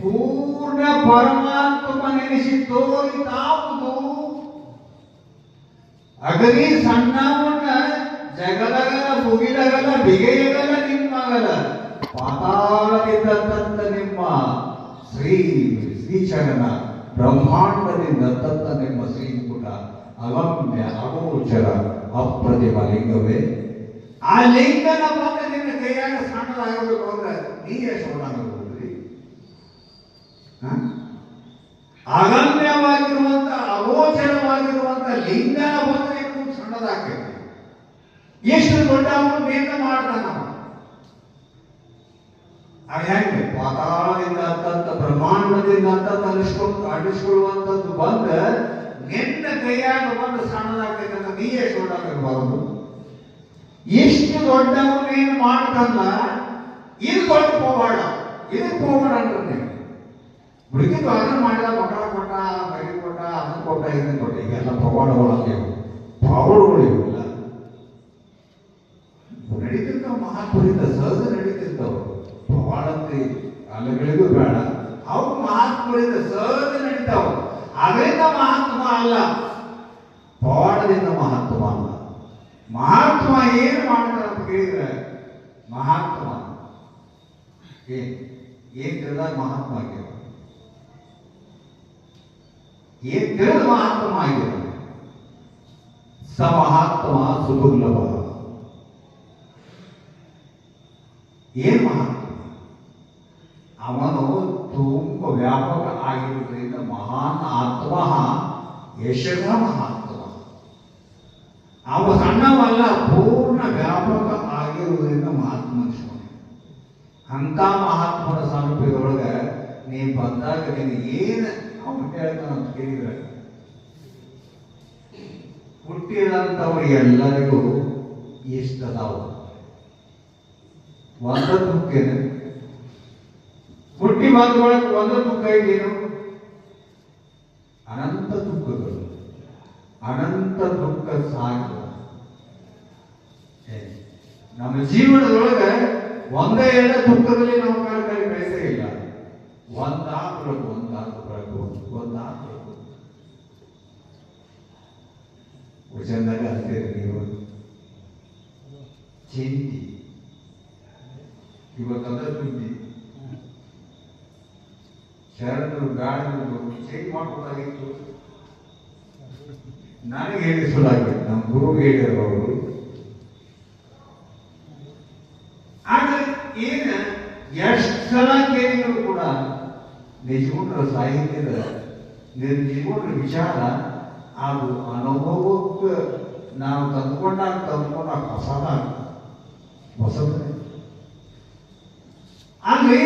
S1: ಪೂರ್ಣ ಪರಮಾತ್ಮನೆನಿಸಿ ತೋರಿತಾವುದು. ಅಗದಿ ಸಣ್ಣವನ್ನ ಜಗದಗಲ ಮುಗಿಲಗಲ ಬಿಗೆಯಗಲ ನಿಮ್ಮಗಲ ಪಾತಾಳದಿಂದ ತಂದ ನಿಮ್ಮ ಶ್ರೀಚರಣ ಬ್ರಹ್ಮಾಂಡದಿಂದ ತಂದ ನಿಮ್ಮ ಶ್ರೀಮುಕುಟ ಅಗಮ್ಯ ಅಗೋಚರ ಅಪ್ರತಿಮ ಲಿಂಗವೇ. ಆ ಲಿಂಗನ ಬಂದು ನಿನ್ನ ಕೈಯಾಗ ಸಣ್ಣದಾಗಬೇಕು ಅಂದ್ರೆ ನೀ ಎಷ್ಟು ಹೋಗ್ರಿ? ಅಗಮ್ಯವಾಗಿರುವಂತ ಅಗೋಚರವಾಗಿರುವಂತ ಲಿಂಗನ ಬಂದು ನಿನ್ನ ಸಣ್ಣದಾಗ್ತೈತಿ. ಎಷ್ಟು ದೊಡ್ಡವನು ಬೇಗ ಮಾಡ್ತಾನ. ಅದು ಹೆಂಗೆ? ಪಾತಾಳದಿಂದ ಅಂತಂತ ಬ್ರಹ್ಮಾಂಡದಿಂದ ಅಂತ ಅನಿಸ್ಕೊಳ್ಳುವಂಥದ್ದು ಬಂದ ನಿನ್ನ ಕೈಯಾಗ ಬಂದು ಸಣ್ಣದಾಗ್ತೈತೆ ಅಂತ ನೀ ಎಷ್ಟು ದೊಡ್ಡವಾಗಿರ್ಬಾರ್ದು? ಎಷ್ಟು ದೊಡ್ಡವನು ಏನು ಮಾಡ್ತಾನ, ಇದು ದೊಡ್ಡ ಪವಾಡ. ಇದಕ್ಕೆ ಪವಾಡ ಅಂದ್ರೆ ನೀವು ಹುಡುಗಿದು ಅದನ್ನ ಮಾಡಿದ, ಮಕ್ಕಳ ಕೊಟ್ಟ, ಮರಿ ಕೊಟ್ಟ, ಅದನ್ನ ಕೊಟ್ಟ, ಇದನ್ನ ಕೊಟ್ಟ, ಈಗೆಲ್ಲ ಪವಾಡಗಳಾಗ್ಯವು. ಪವಾಡಗಳು ಇವೆಲ್ಲ ನಡೀತಿರ್ತಾವ, ಮಹಾತ್ಮರಿಂದ ಸಹಜ ನಡೀತಿರ್ತಾವ. ಪವಾಡಂತೆ ಅಲ್ಲಗಳಿಗೂ ಬೇಡ, ಅವು ಮಹಾತ್ಮರಿಂದ ಸಹಜ ನಡೀತಾವ. ಅದರಿಂದ ಮಹಾತ್ಮ ಅಲ್ಲ, ಪವಾಡದಿಂದ ಮಹಾತ್ಮ ಅಲ್ಲ. ಮಹಾತ್ಮ ಏನು ಮಾಡ್ತಾರೆ ಅಂತ ಕೇಳಿದ್ರೆ, ಮಹಾತ್ಮ ಏನ್ ತಿಳಿದಾಗ ಮಹಾತ್ಮ ಆಗ್ಯಾವ, ಏನ್ ತಿಳಿದ ಮಹಾತ್ಮ ಆಗ್ಯಾವ. ಸ ಮಹಾತ್ಮ ಸುದುರ್ಲಭ. ಏನ್ ಮಹಾತ್ಮ? ಅವನು ತುಂಬ ವ್ಯಾಪಕ ಆಗಿರುವುದರಿಂದ ಮಹಾನ್ ಆತ್ಮ ಯಶಗ ಮಹಾತ್ಮ. ಅವ ಸಣ್ಣವಲ್ಲ, ಪೂರ್ಣ ವ್ಯಾಪಕ ಆಗಿರುವುದರಿಂದ ಮಹಾತ್ಮ ಅನಿಸ್ಕೊಂಡು. ಅಂತ ಮಹಾತ್ಮನ ಸಮೀಪದೊಳಗೆ ನೀ ಬಂದಾಗ ನೀನು ಏನು ಅವನು ಹೇಳ್ತಾನ ಅಂತ ಕೇಳಿದ್ರೆ, ಹುಟ್ಟಿದಂಥವ್ರು ಎಲ್ಲರಿಗೂ ಇಷ್ಟದಾವು. ಒಂದ ದುಃಖೇನು ಹುಟ್ಟಿ ಬಂದೊಳಗೆ ಒಂದ ದುಃಖ ಏನು? ಅನಂತ ದುಃಖಗಳು, ಅನಂತ ದುಃಖ ಸಾಗ. ನಮ್ಮ ಜೀವನದೊಳಗೆ ಒಂದೇ ಎರಡು ದುಃಖದಲ್ಲಿ ನಾವು ಕಾಲದಲ್ಲಿ ಬೆಳೆಸೇ ಇಲ್ಲ. ಒಂದಾಗ್ಬೇಕು ವಚನದಾಗ ಅಂತೀರಿ ನೀವು. ಚಿಂತಿ ಇವತ್ತಂದ್ರೆ ಸುದ್ದಿ ಶರಣರು ಗಾಳಿ ಚೇಂಜ್ ಮಾಡ್ಬೋದಾಗಿತ್ತು. ನನಗೆ ಹೇಳಿಸಲಾಗಿತ್ತು, ನಮ್ಮ ಗುರು ಹೇಳಿದ್ರು ಅವರು. ಆದ್ರೆ ಏನ ಎಷ್ಟು ಸಲ ಕೇಳಿದ್ರು ಕೂಡ ನಿಜಗುಣರ ಸಾಹಿತ್ಯದ ನಿಜಗುಣರ ವಿಚಾರ ಅದು ಅನುಭವಕ್ಕೆ ನಾವು ತಂದ್ಕೊಂಡಾಗ ಹೊಸದ. ಅಲ್ಲಿ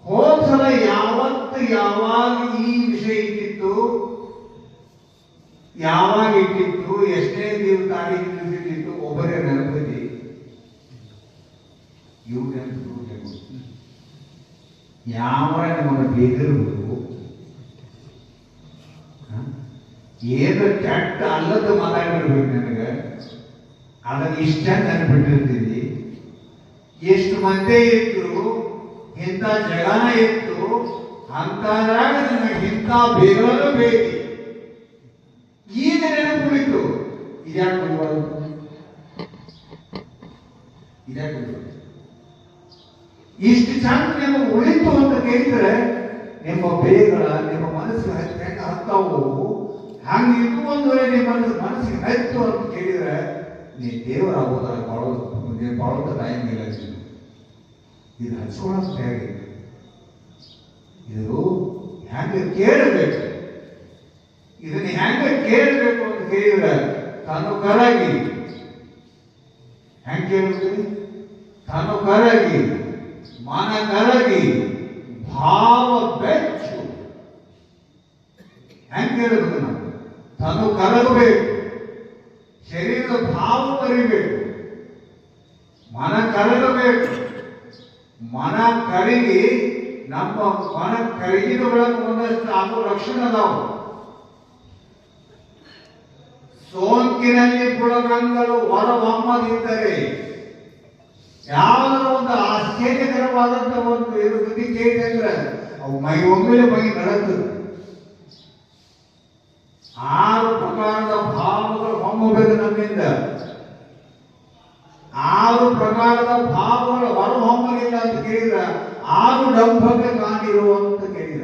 S1: ಹೋದ್ಸಲ ಯಾವತ್ತು ಯಾವಾಗ ಈ ವಿಷಯ ಇಟ್ಟಿತ್ತು, ಯಾವಾಗ ಇಟ್ಟಿತ್ತು, ಎಷ್ಟೇ ತಾರೀಕು ಇಟ್ಟಿತ್ತು, ಒಬ್ಬರೇ ನೆನಪದಿ. ಇವು ನೆನಪು ಯಾವ ನಮ್ಮನ್ನು ಬೇದಿರಬೇಕು, ಏನು ಕೆಟ್ಟ ಅಲ್ಲದ ಮಾತಾಡಿರ್ಬೇಕು ನನಗೆ, ಅದನ್ನ ಇಷ್ಟ ನೆನಪಿಟ್ಟಿರ್ತೀನಿ. ಎಷ್ಟು ಮಂದಿ ಇದ್ರು, ಇಂಥ ಜಗನ ಇತ್ತು, ಅಂತದ್ರಾಗ ನನಗೆ ಇಂಥ ಬೇಗಲು ಬೇಕು. ಈಗ ನೆನಪು ಉಳಿತು. ಇದ್ಯಾಕೆ ಉಳಿಬಾರ್ದು? ಇಷ್ಟು ಚಂದ ನಿಮಗೆ ಉಳಿತು ಅಂತ ಕೇಳಿದ್ರೆ, ನಿಮ್ಮ ಬೇಗಗಳ ನಿಮ್ಮ ಮನಸ್ಸಿಗೆ ಹೆಂಗ ಹತ್ತಾವು, ಹಂಗೆ ಇದು ಒಂದು ವೇಳೆ ನಿಮ್ಮ ಮನಸ್ಸಿಗೆ ಹತ್ತು ಅಂತ ಕೇಳಿದ್ರೆ ನೀ ದೇವರಾಗೋದಾಗ ಬಾಳೋದ ಟೈಮ್ ಇಲ್ಲ. ಇದು ಹಚ್ಕೊಳ್ಳೋದು ಹೇಗೆ? ಇದು ಹೆಂಗೆ ಕೇಳಬೇಕು. ಇದನ್ನ ಹೆಂಗ ಕೇಳಬೇಕು ಅಂತ ಕೇಳಿದ್ರೆ ತಾನು ಕರಗಿ ಹೆಂಗ್ ಕೇಳಿದ್ರಿ? ತಾನು ಕರಗಿ ಮನ ಕರಗಿ ಭಾವ ಬೆಚ್ಚು. ಹೆಂಗ್ ಕೇಳಬೇಕು? ನಾವು ತಾನು ಕರಗಬೇಕು, ಶರೀರದ ಭಾವ ಕರಿಬೇಕು, ಮನ ಕರಗಬೇಕು. ಮನ ಕರಗಿ ನಮ್ಮ ಮನ ಕರಗಿದ ಒಳಗೆ ಒಂದಷ್ಟು ಆಗೋ ಲಕ್ಷಣ ಅದಾವು. ಸೋಂಕಿನಲ್ಲಿ ಪುಳಗಂಗಳು ಹೊರಹೊಮ್ಮದಿದ್ದರೆ ಯಾವುದೋ ಒಂದು ಆಶ್ಚರ್ಯಕರವಾದಂತ ಒಂದು ಇದು ಕೇಳಿದೆ ಅಂದ್ರೆ ಅವು ಮೈ ಒಮ್ಮೆಲೆ ಮೈ ನಡಕ್ತದೆ. 6 ಪ್ರಕಾರದ ಭಾವಗಳು ಹೊಮ್ಮಬೇಕು ನಮ್ಮಿಂದ. 6 ಪ್ರಕಾರದ ಭಾವಗಳು ಹೊರಹೊಮ್ಮಲಿಲ್ಲ ಅಂತ ಕೇಳಿದ 6 ಡಂಭಕ್ಕೆ ಕಾಣಿರುವಂತ ಕೇಳಿದ.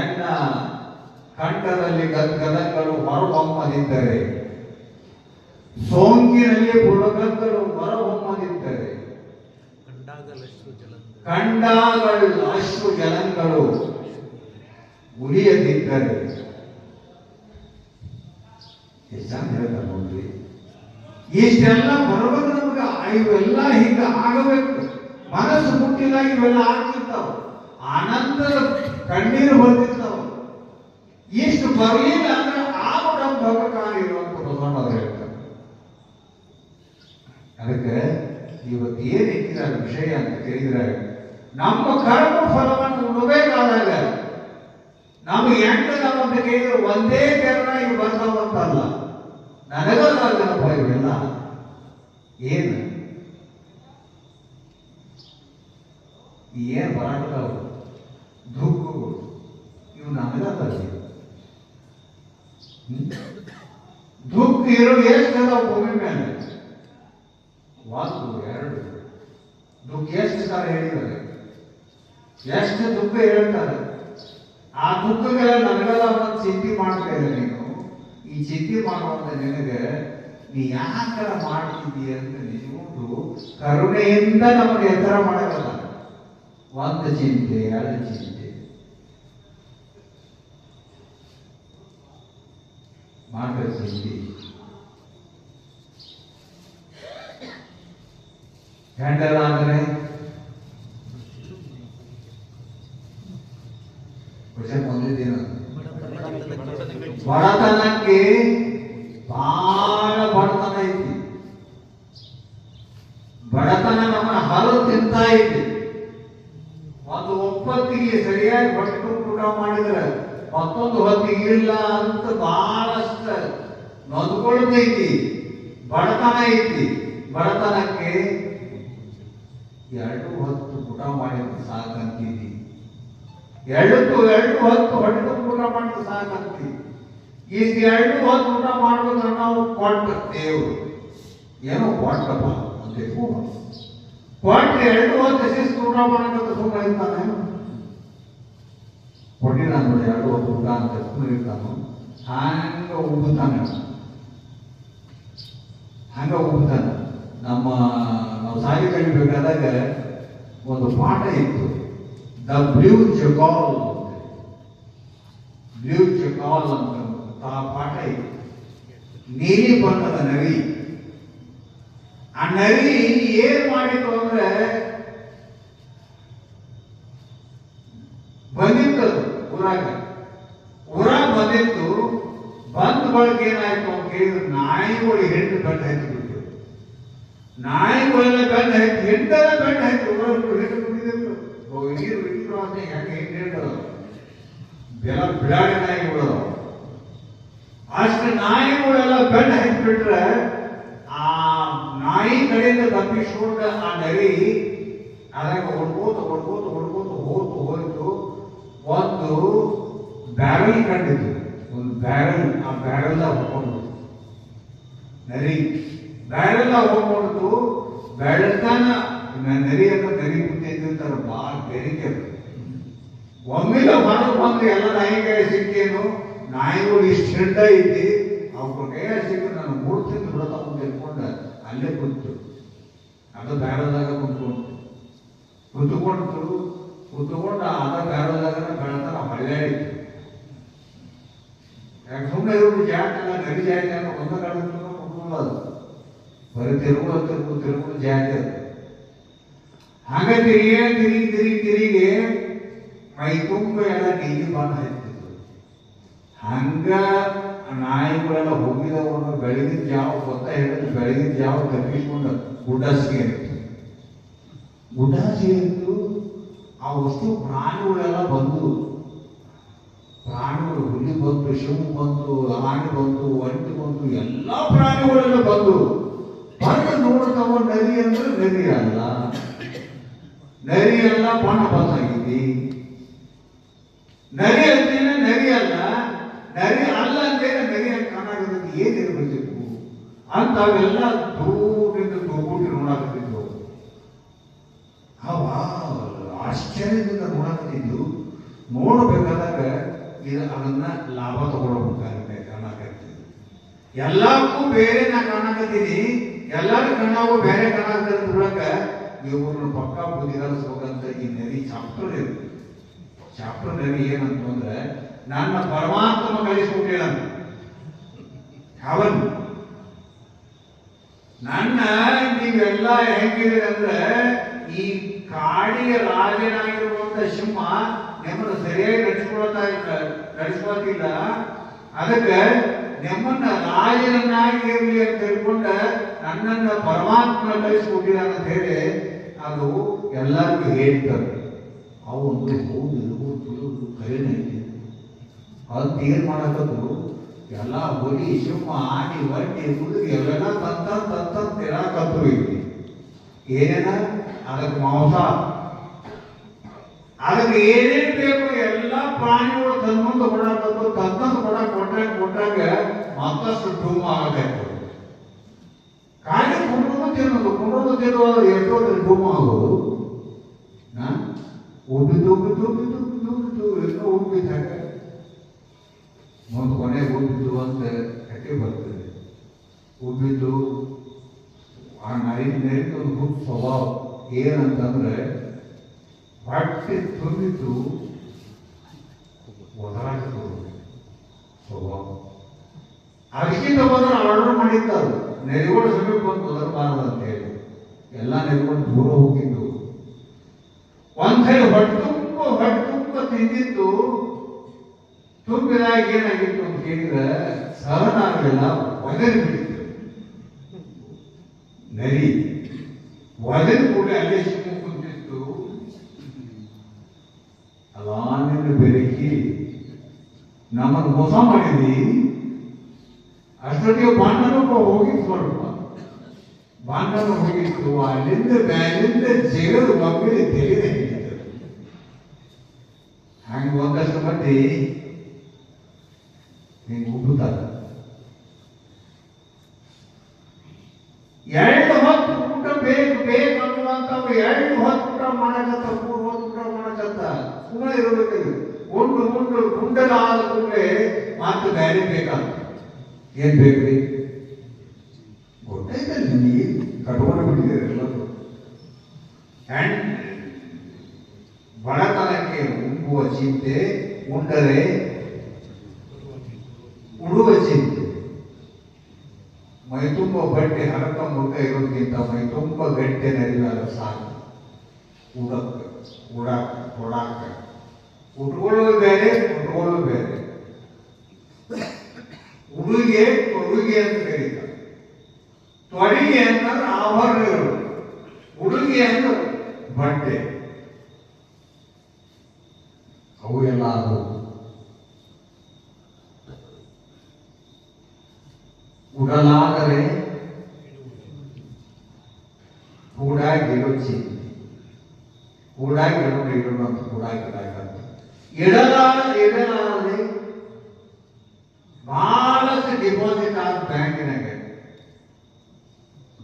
S1: ಎನ್ನ ಕಂಠದಲ್ಲಿ ಗದ್ಗದಗಳು ಹೊರಹೊಮ್ಮದಿದ್ದರೆ, ಸೋಂಕಿನಲ್ಲಿ ಪುಳಗಗಳು ಹೊರಹೊಮ್ಮದಿದ್ದರೆ, ಕಂಡಾಗಳ ಅಶ್ರು ಜಲಂಗಳು ಉಳಿಯದಿದ್ದರೆ, ಎಷ್ಟು ಹೇಳ್ತಾರೆ ನೋಡ್ರಿ. ಇಷ್ಟೆಲ್ಲ ಬರಬೇಕು ನಮ್ಗೆ. ಇವೆಲ್ಲ ಹಿಂಗ ಆಗಬೇಕು. ಮನಸ್ಸು ಮುಟ್ಟಿಲ್ಲ, ಇವೆಲ್ಲ ಆಗ್ತಿರ್ತಾವ. ಆನಂದದ ಕಣ್ಣೀರು ಬರ್ತಿರ್ತಾವ. ಇಷ್ಟು ಬರಲಿಲ್ಲ ಅಂದ್ರೆ ಆಗ ನಮ್ಮ ಭಗಕಾರಿರುವಂತ ಬಸವಣ್ಣವ್ರು ಹೇಳ್ತಾರೆ. ಅದಕ್ಕೆ ಇವತ್ತು ಏನ್ ಇಟ್ಟಿದ್ದಾರೆ ವಿಷಯ ಅಂತ ಕೇಳಿದ್ರೆ, ನಮ್ಮ ಕರ್ಮ ಫಲವನ್ನು ಉಣಬೇಕಾದಾಗ ನಮ್ಗೆ ಎಂಟದವ ಅಂತ ಕೇಳಿದ್ರೆ ಒಂದೇ ಕೆರನಾಗಿ ಬರ್ತಾವಂತಲ್ಲ. ನನಗಲ್ಲಪ್ಪ ಇವೆಲ್ಲ ಏನು ಬರಾಟದವು ದುಃಖಗಳು ಇವು ನನಗಲ್ಲ. ದುಃಖ ಇರೋ ಎಷ್ಟು ಅದಾವ ಭೂಮಿ ಮೇಲೆ? 1 2 ದುಃಖ ಎಷ್ಟು ಸಾರ ಹೇಳಿದ್ದಾರೆ, ಎಷ್ಟು ದುಃಖ ಹೇಳ್ತಾರೆ. ಆ ದುಃಖಗಳ ನನಗೆಲ್ಲ ಒಂದು ಚಿಂತೆ ಮಾಡ್ತಾ ಇಲ್ಲ. ನೀನು ಈ ಚಿಂತೆ ಮಾಡುವಂತ ನಿನಗೆ ನೀ ಯಾಕರ ಮಾಡ್ತಿದ್ದೀಯ ಅಂತ ನಿಜವಾಗ್ಲೂ ಕರುಣೆಯಿಂದ ನಮಗೆ ಎತ್ತರ ಮಾಡಲ್ಲ. 1 ಚಿಂತೆ 2 ಚಿಂತೆ ಮಾಡ್ಬೇಕು. ಚಿಂತೆ ಹ್ಯಾಂಡಲ್ ಆದರೆ ಮೊದಲಿದ್ದೀನ ಬಡತನಕ್ಕೆ ಬಹಳ ಬಡತನ ಐತಿ. ಬಡತನ ನಮ್ಮನ್ನ ಹರಿದು ತಿಂತಾ ಐತಿ. ಒಂದು ಒಪ್ಪತ್ತಿಗೆ ಸರಿಯಾಗಿ ಹೊಟ್ಟು ಊಟ ಮಾಡಿದ್ರೆ ಮತ್ತೊಂದು ಹೊತ್ತಿಗೆ ಇಲ್ಲ ಅಂತ ಬಹಳಷ್ಟು ನೊಂದ್ಕೊಳ್ತೈತಿ. ಬಡತನ ಐತಿ. ಬಡತನಕ್ಕೆ 2 ಹೊತ್ತು ಊಟ ಮಾಡಿದ್ರೆ ಸಾಕಂತೀವಿ. 2 ಹೊತ್ತು ಹೊಟ್ಟು ಊಟ ಮಾಡಿದ್ರೆ ಸಾಕಂತೀವಿ. ಈಗ 2 ಹೊತ್ತು ಊಟ ಮಾಡ್ಬೇಕಂದ್ರೆ ನಾವು ಕೊಟ್ಟ ದೇವರು ಏನೋ ಕೊಟ್ಟಪ್ಪ ಅಂತ ಕೊಟ್ಟು 2 ಹೊತ್ತು ಶಿಸ್ತು ಊಟ ಮಾಡಬೇಕಂತ ಸುಮ್ಮನೆ ಇರ್ತಾನೆ. ಕೊಟ್ಟಿಲ್ಲ ನೋಡಿ 2 ಹೊತ್ತು ಊಟ ಅಂತ ಸುಮ್ಮನೆ ಇರ್ತಾನು. ಹಂಗ ಉಬ್ಬುತ್ತಾನೆ. ನಾವು ಸಾಲಿ ಕಲಿಬೇಕಾದಾಗ ಒಂದು ಪಾಠ ಇತ್ತು, ದ ಬ್ಲೂ ಜಕಾಲ್ ಅಂತ ಆ ಪಾಠ ಇತ್ತು. ನೀಲಿ ಬಣ್ಣದ ನರಿ. ಆ ನರಿ ಏನ್ ಮಾಡಿತು ಅಂದ್ರೆ ಬಂದಿತ್ತು ಊರಾಗ ಬಂದಿತ್ತು. ಬಂದ ಬಳಕ ಏನಾಯ್ತು ಅಂತ ಕೇಳಿದ್ರೆ ನಾಯಿಗಳು ಹೆಣ್ಣು ಗಂಡ ಹಾಕಿಬಿಟ್ಟು, ನಾಯಿಗಳೆಲ್ಲ ಗಂಡ ಹಾಕಿ ಹೆಣ್ಣೆಲ್ಲ ಗಂಡ ಹಾಕಿ ಹೆಣ್ಣು ಕುಡಿದಿತ್ತು. ನೀರು ಬಿಟ್ಟರು ಅಂತ ಹೆಂಗೆ ಹೇಳ್ತದ ಬೆಲ ಬಿಡಾಡಿ ನಾಯಿಗಳು. ಅಷ್ಟು ನಾಯಿಗಳೆಲ್ಲ ಗಂಡ ಹಾಕಿಬಿಟ್ರೆ ಆ ನಾಯಿ ಕಡೆಯಿಂದ ತಪ್ಪಿಸ್ಕೊಂಡ ಆ ನರಿ ಅದಾಗ ಹೊಡ್ಕೋತ ಹೋಯ್ತು. ಒಂದು ಬ್ಯಾರಲ್ ಕಂಡಿತ್ತು. ಒಂದು ಬ್ಯಾರಲ್, ಆ ಬ್ಯಾರಲ್ ಹೊಡ್ಕೊಂಡು ನರಿ ಬ್ಯಾರಲ್ ಹೊಡ್ಕೊಂಡು ಬೆಳತಾನ ನರಿ ಅಂತ ನರಿ ಮುಂದೆ ಇದ್ದಿರ್ತಾರೆ ಭಾಳ ಬೆರಿಕೆ. ಒಮ್ಮೆಲೆ ಹೊರಗೆ ಬಂದು ಎಲ್ಲ ನಾಯಿಗಳು ಸಿಕ್ಕೇನು, ನಾಯಿಗಳು ಇಷ್ಟು ಹಿಂಡ ಐತಿ, ಅವ್ರ ಕೈಯಾಗ ಸಿಕ್ಕ ನಾನು ಮೂರ್ತಿಂದ ಬಿಡತ ಮುಂದೆ ಇಟ್ಕೊಂಡು ಅಲ್ಲೇ ಕೂತು ಅದು ಬ್ಯಾರಲ್ದಾಗ ಕುತ್ಕೊಂಡು ಅದ ಬ್ಯಾರಲ್ದಾಗ ಬೆಳತಾನ ಹೊಳ್ಳಾಡಿತ್ತು. ಯಾಕೆ ಸುಮ್ಮನೆ ಇರೋದು ಜಾಗ ನದಿ ಜಾಗ ಒಂದು ಕಾಲದ ಅದು ಬರೀ ತಿರುಗುದು ಜಾಗ ಹಂಗ ತಿರುಗಿ ಮೈ ತುಂಬ ಎಲ್ಲ ನೀರು ಬಂದು ಹತ್ತಿತ್ತು. ಹಂಗ ನಾಯಿಗಳೆಲ್ಲ ಹೋಗಿದವರು ಬೆಳಗಿನ ಜಾವ ಗೊತ್ತ ಹೇಳಿದ್ರೆ ಬೆಳಗಿನ ಜಾವ ತಪ್ಪಿಸ್ಕೊಂಡು ಗುಡ್ಡ ಸೇರಿತ್ತು. ಆ ವಸ್ತು ಪ್ರಾಣಿಗಳೆಲ್ಲ ಬಂದು, ಪ್ರಾಣಿಗಳು ಹುಲಿ ಬಂತು, ಶಿವು ಬಂತು, ಆನೆ ಬಂತು, ಒಂಟಿ ಬಂತು, ಎಲ್ಲ ಪ್ರಾಣಿಗಳೆಲ್ಲ ಬಂದು ನೋಡ್ತಾವ. ನರಿ ಅಂದ್ರೆ ನರಿ ಅಲ್ಲ, ನರಿ ಎಲ್ಲ ಬಣ್ಣ ಬಂದಾಗಿದೆ. ನರಿ ಅಂದೇನೆ ನರಿ ಅಲ್ಲ, ನರಿ ಅಲ್ಲ ಅಂತೇನೆ ನರಿ ಅಂತ ಕಾಣಾಗದಕ್ಕೆ ಏನಿರಬೇಕು ಅಂತ ಅವೆಲ್ಲ ದೂರದಿಂದ ತೋಗ್ಬಿಟ್ಟು ನೋಡಾಕತ್ತಿದ್ವು. ಅವ ಆಶ್ಚರ್ಯದಿಂದ ನೋಡಾಕತ್ತಿದ್ದು. ನೋಡಬೇಕಾದಾಗ ಅದನ್ನ ಲಾಭ ತಗೊಳ್ಬೇಕಾಗುತ್ತೆ ಕಾಣಾಕತ್ತೀನಿ. ಎಲ್ಲಕ್ಕೂ ಬೇರೆ ನಾ ಕಾಣಾಕತ್ತೀನಿ, ಎಲ್ಲರ ಕಣ್ಣಾಗೂ ಬೇರೆ ಕಾಣಾಕತ್ತ ಬಿಡಕ ಇವ್ರನ್ನ ಪಕ್ಕ ಬುದ್ಧಿಗಾಲಿಸ್ಬೇಕಂತ ಈ ನರಿ ಚಾಪ್ಟರ್ ಇರುತ್ತೆ. ಚಾಪ್ಟರ್ ನರಿ ಏನಂತಂದ್ರೆ ನನ್ನ ಪರಮಾತ್ಮ ಕಳಿಸ್ಕೊಟ್ಟಿಲ್ಲ ಅವನು. ನನ್ನ ನೀವೆಲ್ಲ ಹೆಂಗಿದೆ ಅಂದ್ರೆ ಈ ಕಾಡಿಗೆ ರಾಜನಾಗಿರುವಂತ ಸಿಂಹ ನಿಮ್ಮನ್ನು ಸರಿಯಾಗಿ ನಡೆಸ್ಕೊಳ್ತಿಲ್ಲ. ಅದಕ್ಕೆ ನಿಮ್ಮನ್ನ ರಾಜನನ್ನಾಗಿ ಇರಲಿ ಅಂತ ತಿಳ್ಕೊಂಡ ನನ್ನನ್ನ ಪರಮಾತ್ಮ ಕಳಿಸ್ಕೊಟ್ಟಿಲ್ಲ ಅಂತ ಹೇಳಿ ಅದು ಎಲ್ಲರಿಗೂ ಹೇಳ್ತಾರೆ. ಅವನು ಹೌದು ಕರೆನೈತಿ ಅಂತ ಏನ್ ಮಾಡಕತ್ತು ಎಲ್ಲ ಹುಲಿ ಸಿಂಹ ಆನೆ ಒಂಟಿ ಹುಡುಗಿ ಅವೆಲ್ಲ ತಂತ ತಿರಾಕತ್ತು ಇಲ್ಲಿ ಏನೇನ ಅದಕ್ಕೆ ಮಾಂಸ ಅದಕ್ಕೆ ಏನೇನು ಬೇಕು ಎಲ್ಲ ಪ್ರಾಣಿಗಳು ತನ್ನೊಂದು ಕೊಡಕತ್ತು. ತನ್ನೊಂದು ಕೊಟ್ಟಾಗ ಮತ್ತಷ್ಟು ಧೂಮ ಆಗಬೇಕು. ಕಾಯಿ ಕುಂಡ್ರೋದು ತಿನ್ನೋದು ಎಷ್ಟೋ ಧೂಮ ಆಗೋದು. ಉಬ್ಬಿದ್ದು ಎಲ್ಲ ಉಬ್ಬಿದ್ದಾಗ ಒಂದು ಕೊನೆ ಉಬ್ಬಿದ್ದು ಅಂತ ಕಟ್ಟಿ ಬರ್ತದೆ. ಉಬ್ಬಿದ್ದು ಆ ನರಿ ಒಂದು ಹುಟ್ಟು ಸ್ವಭಾವ ಏನಂತಂದ್ರೆ ಹೊಟ್ಟೆ ತುಂಬಿದ್ದು ಒದರಾಗ್ತದೆ ಸ್ವಭಾವ. ಅದಕ್ಕಿಂತ ಬಂದ್ರೆ ಆರ್ಡರ್ ಮಾಡಿದ್ದಾರೆ ನೆರೆಗಳು ಸಮೀಪ ಬಂದು ಒದರಬಾರದು ಅಂತ ಹೇಳಿ ಎಲ್ಲ ನೆರೆಗಳು ದೂರ ಹೋಗಿದ್ದು. ಒಂದ್ಸರಿ ಹೊಟ್ಟೆ ತುಂಬ ತಿಂದಿದ್ದು ತುಂಬಿದಾಗ ಏನಾಗಿತ್ತು ಅಂತ ಕೇಳಿದ್ರೆ ಸಹನ ಆಗಲಿಲ್ಲ, ಒದರಿ ಬಿಟ್ಟಿತ್ತು ನರಿ. ಒದರಿ ಕೂಡ ಅಲ್ಲೇ ಶಿವ ಕುಂತಿತ್ತು. ಅಲಾನಿನ ಬೆರಕಿ ನಮ್ಮನ್ನು ಮೋಸ ಮಾಡಿದ್ವಿ. ಅಷ್ಟೊತ್ತಿಗೆ ಬಾಂಡನು ಹೋಗಿತ್ತು, ಸ್ವಲ್ಪ ಬಾಂಡನು ಹೋಗಿತ್ತು. ಅಲ್ಲಿಂದ ಮ್ಯಾಲಿಂದ ಜಗದ ಮಕ್ಕಳು ತೆಗೆದ ಹಂಗೆ ಒಂದಷ್ಟು ಮಂದಿ ಹಿಂಗೆ ಉಬ್ಬುತ್ತಾರೆ. ಎರಡು ಹೊತ್ತು ಊಟ ಬೇಕು ಅನ್ನುವಂಥವು ಎರಡು ಹೊತ್ತು ಊಟ ಮಾಡಕತ್ತ, 3 ಹೊತ್ತು ಊಟ ಮಾಡಕತ್ತ. ಸುಮ್ಮನೆ ಇರಬೇಕು. ಉಂಡು ಗುಂಡಲ ಆದ ಕೂಡಲೇ ಮಾತು ಬೇರೆ ಬೇಕಾದ. ಏನ್ ಬೇಕ್ರಿ ಗೊತ್ತಾಯ್ತಲ್ಲ ನಿಮಗೆ, ಕಟ್ಕೊಂಡು ಬಿಟ್ಟಿದ್ದೀರಿ ಎಲ್ಲರೂ. ಬಡತನಕ್ಕೆ ಉಂಬುವ ಚಿಂತೆ, ಉಂಡರೆ ಉಡುವ ಚಿಂತೆ. ಮೈತುಂಬ ಬಟ್ಟೆ ಹರಕ ಮುರುಕ ಇರೋದಕ್ಕಿಂತ ಮೈತುಂಬ ಗಟ್ಟೆ ನರಿವಾದ ಸಾಕು. ಉಡಾಕ ಕೊಡಾಕ ಉಟ್ಕೊಳ್ಳೋದು ಬೇರೆ, ಉಟ್ಕೊಳ್ಳೋದು ಬೇರೆ. ಉಡುಗೆ ತೊಡುಗೆ ಅಂತ ಕರೀತಾರೆ. ತೊಡಿಗೆ ಅಂತಂದ್ರೆ ಆಭರಣಗಳು, ಉಡುಗೆ ಅಂದ್ರೆ ಬಟ್ಟೆ. ಅವು ಎಲ್ಲ ಅದು ಉಡಲಾದರೆ ಕೂಡಾಗಿರೋ ಚಿಂತೆ. ಕೂಡಾಗಿಡೋಣ ಅಂತ ಕೂಡಾಗಿಡಾಕಂತ ಇಡಲಾರದೆ ಬಹಳಷ್ಟು ಡಿಪಾಸಿಟ್ ಆದ ಬ್ಯಾಂಕಿನಾಗ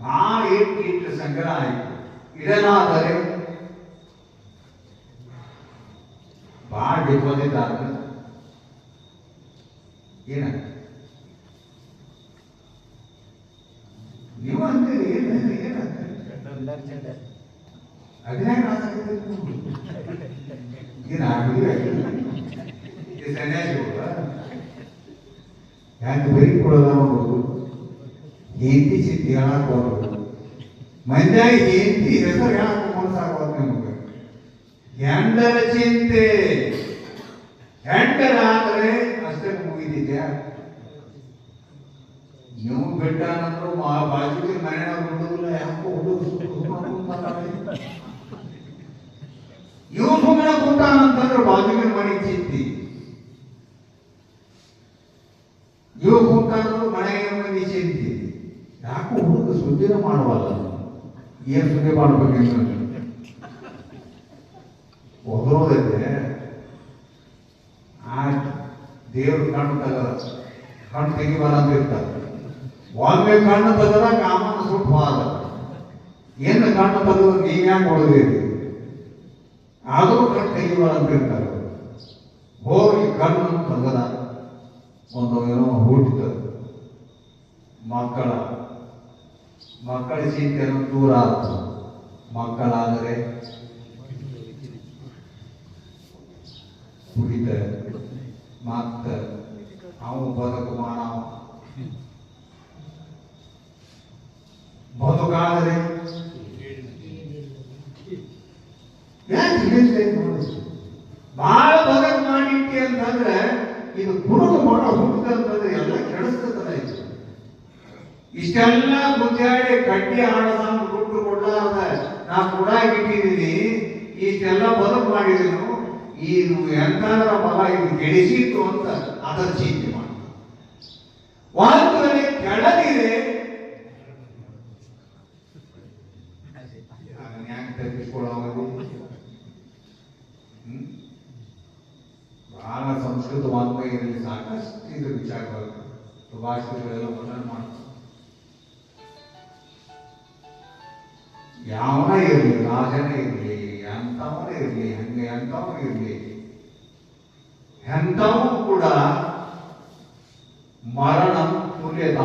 S1: ಭಾಳ ಇಟ್ಟು ಸಂಗ್ರಹ ಆಯಿತು. ಇಡಲಾದರೆ ಭಾಳ ಡಿಪಾಸಿಟ್ ಆದ್ರೆ ಏನ ನೀವು ಅಂತೀರಿ ಸನ್ಯಾಸಿ ಹೆಂಗೆ ಬರೀ ಕೊಡೋದ ನೋಡೋದು. ಹೆಂಡತಿ ಚಿಂತೆ ಹೇಳಕ್ಕೆ ಹೋಗೋದು, ಮಂದ್ಯಾಗ ಹೆಂಡತಿ ಹೆಸರು ಹೇಳಕ್ಕೆ ಮನಸ್ಸಾಗೋದು ನಿಮಗೆ. ಹೆಂಡರ ಚಿಂತೆ ಹೆಂಡರಾದರೆ ಅಷ್ಟೇ ಮುಗಿದಿದ್ಯಾ? ನೀವು ಬಿಟ್ಟಾನಂದ್ರು ಬಾಜುಗೆ ಮನೆಯವ್ರು ಬಿಡುದಿಲ್ಲ. ಯಾಕೋ ಹುಡುಗ ಇವ್ ಸುಮ್ಮನೆ ಕೂತಾನಂತಂದ್ರೆ ಬಾಜುಗೆ ಮನೆ ಚಿಂತಿ, ಇವ್ ಕೂತಾನಂದ್ರು ಮನೆಗೆ ಮಂದಿ ಚಿಂತಿ. ಯಾಕೋ ಹುಡುಗ ಸುದ್ದಿನ ಮಾಡುವಲ್ಲ. ಏನ್ ಸುದ್ದಿ ಮಾಡ್ಬೇಕಂದ್ರೆ ಒದರೋದೈತೆ. ಆ ದೇವ್ರ ಕಣ್ಣು ತೆಗಿಬಾರ ಅಂತ ಇರ್ತಾರೆ. ಒಮ್ಮೆ ಕಣ್ಣು ತೆಗದ ಕಾಮನ ಸುಟ್ಟು ಹೋದ. ಏನು ಕಣ್ಣು ತೆಗೆದು ನೀವ್ಯಾಕೆ ಹೊಡೆದಿರಿ? ಆದರೂ ಕಣ್ಣು ತೆಗಿಬಾರ ಅಂತ ಇರ್ತಾರೆ. ಹೋಗಿ ಕಣ್ಣು ತೆಗದ ಒಂದು ಏನೋ ಹುಟ್ಟಿದ ಮಕ್ಕಳ ಚಿಂತೆಯನ್ನು ದೂರ ಆಯ್ತು. ಮಕ್ಕಳಾದರೆ ಕುಡಿತ ಮತ್ತ ಅವು ಬದುಕು ಮಾಡವ. ಬದುಕಾದರೆ ಬಹಳ ಬದುಕು ಮಾಡಿಟ್ಟಿ ಅಂತಂದ್ರೆ ಇದು ಕುರುಡು ಮಾಡೋ ಹುಟ್ಟಂತಂದ್ರೆ ಎಲ್ಲ ಕೆಡಿಸ್ತದ. ಇಷ್ಟೆಲ್ಲ ಗುದ್ದಾಡಿ ಕಡ್ಡಿ ಆಡದ ದುಡ್ಡು ಕೊಡ್ಲಾರ್ದ ನಾ ಕೊಡಾಗಿಟ್ಟಿದ್ದೀನಿ. ಇಷ್ಟೆಲ್ಲ ಬದುಕು ಮಾಡಿದೀನು. ಇದು ಎಂತಾದ್ರ ಮಗ ಇದು ಗೆಡಿಸಿತ್ತು ಅಂತ ಅದರ ಚಿಂತೆ ಮಾಡಿ ಒಂದು ವೇಳೆ ಕೆಳಗಿದೆ ಯಾಕೆ ತಪ್ಪಿಸ್ಕೊಳ್ಳೋದು. ಬಹಳ ಸಂಸ್ಕೃತ ವಾಗ್ಮಯದಲ್ಲಿ ಸಾಕಷ್ಟು ಇದು ವಿಚಾರ ಬರುತ್ತೆ. ಸುಭಾಷಿತಗಳೆಲ್ಲ ವರ್ಣನೆ ಮಾಡ್ತಾರೆ. ಯಾವನ ಇರಲಿ, ರಾಜನೇ ಇರಲಿ, ಎಂಥವನೇ ಇರಲಿ, ಹಂಗೆ ಎಂಥವನು ಇರಲಿ, ಎಂಥವೂ ಕೂಡ ಮರಣ ತುಲ್ಯದ,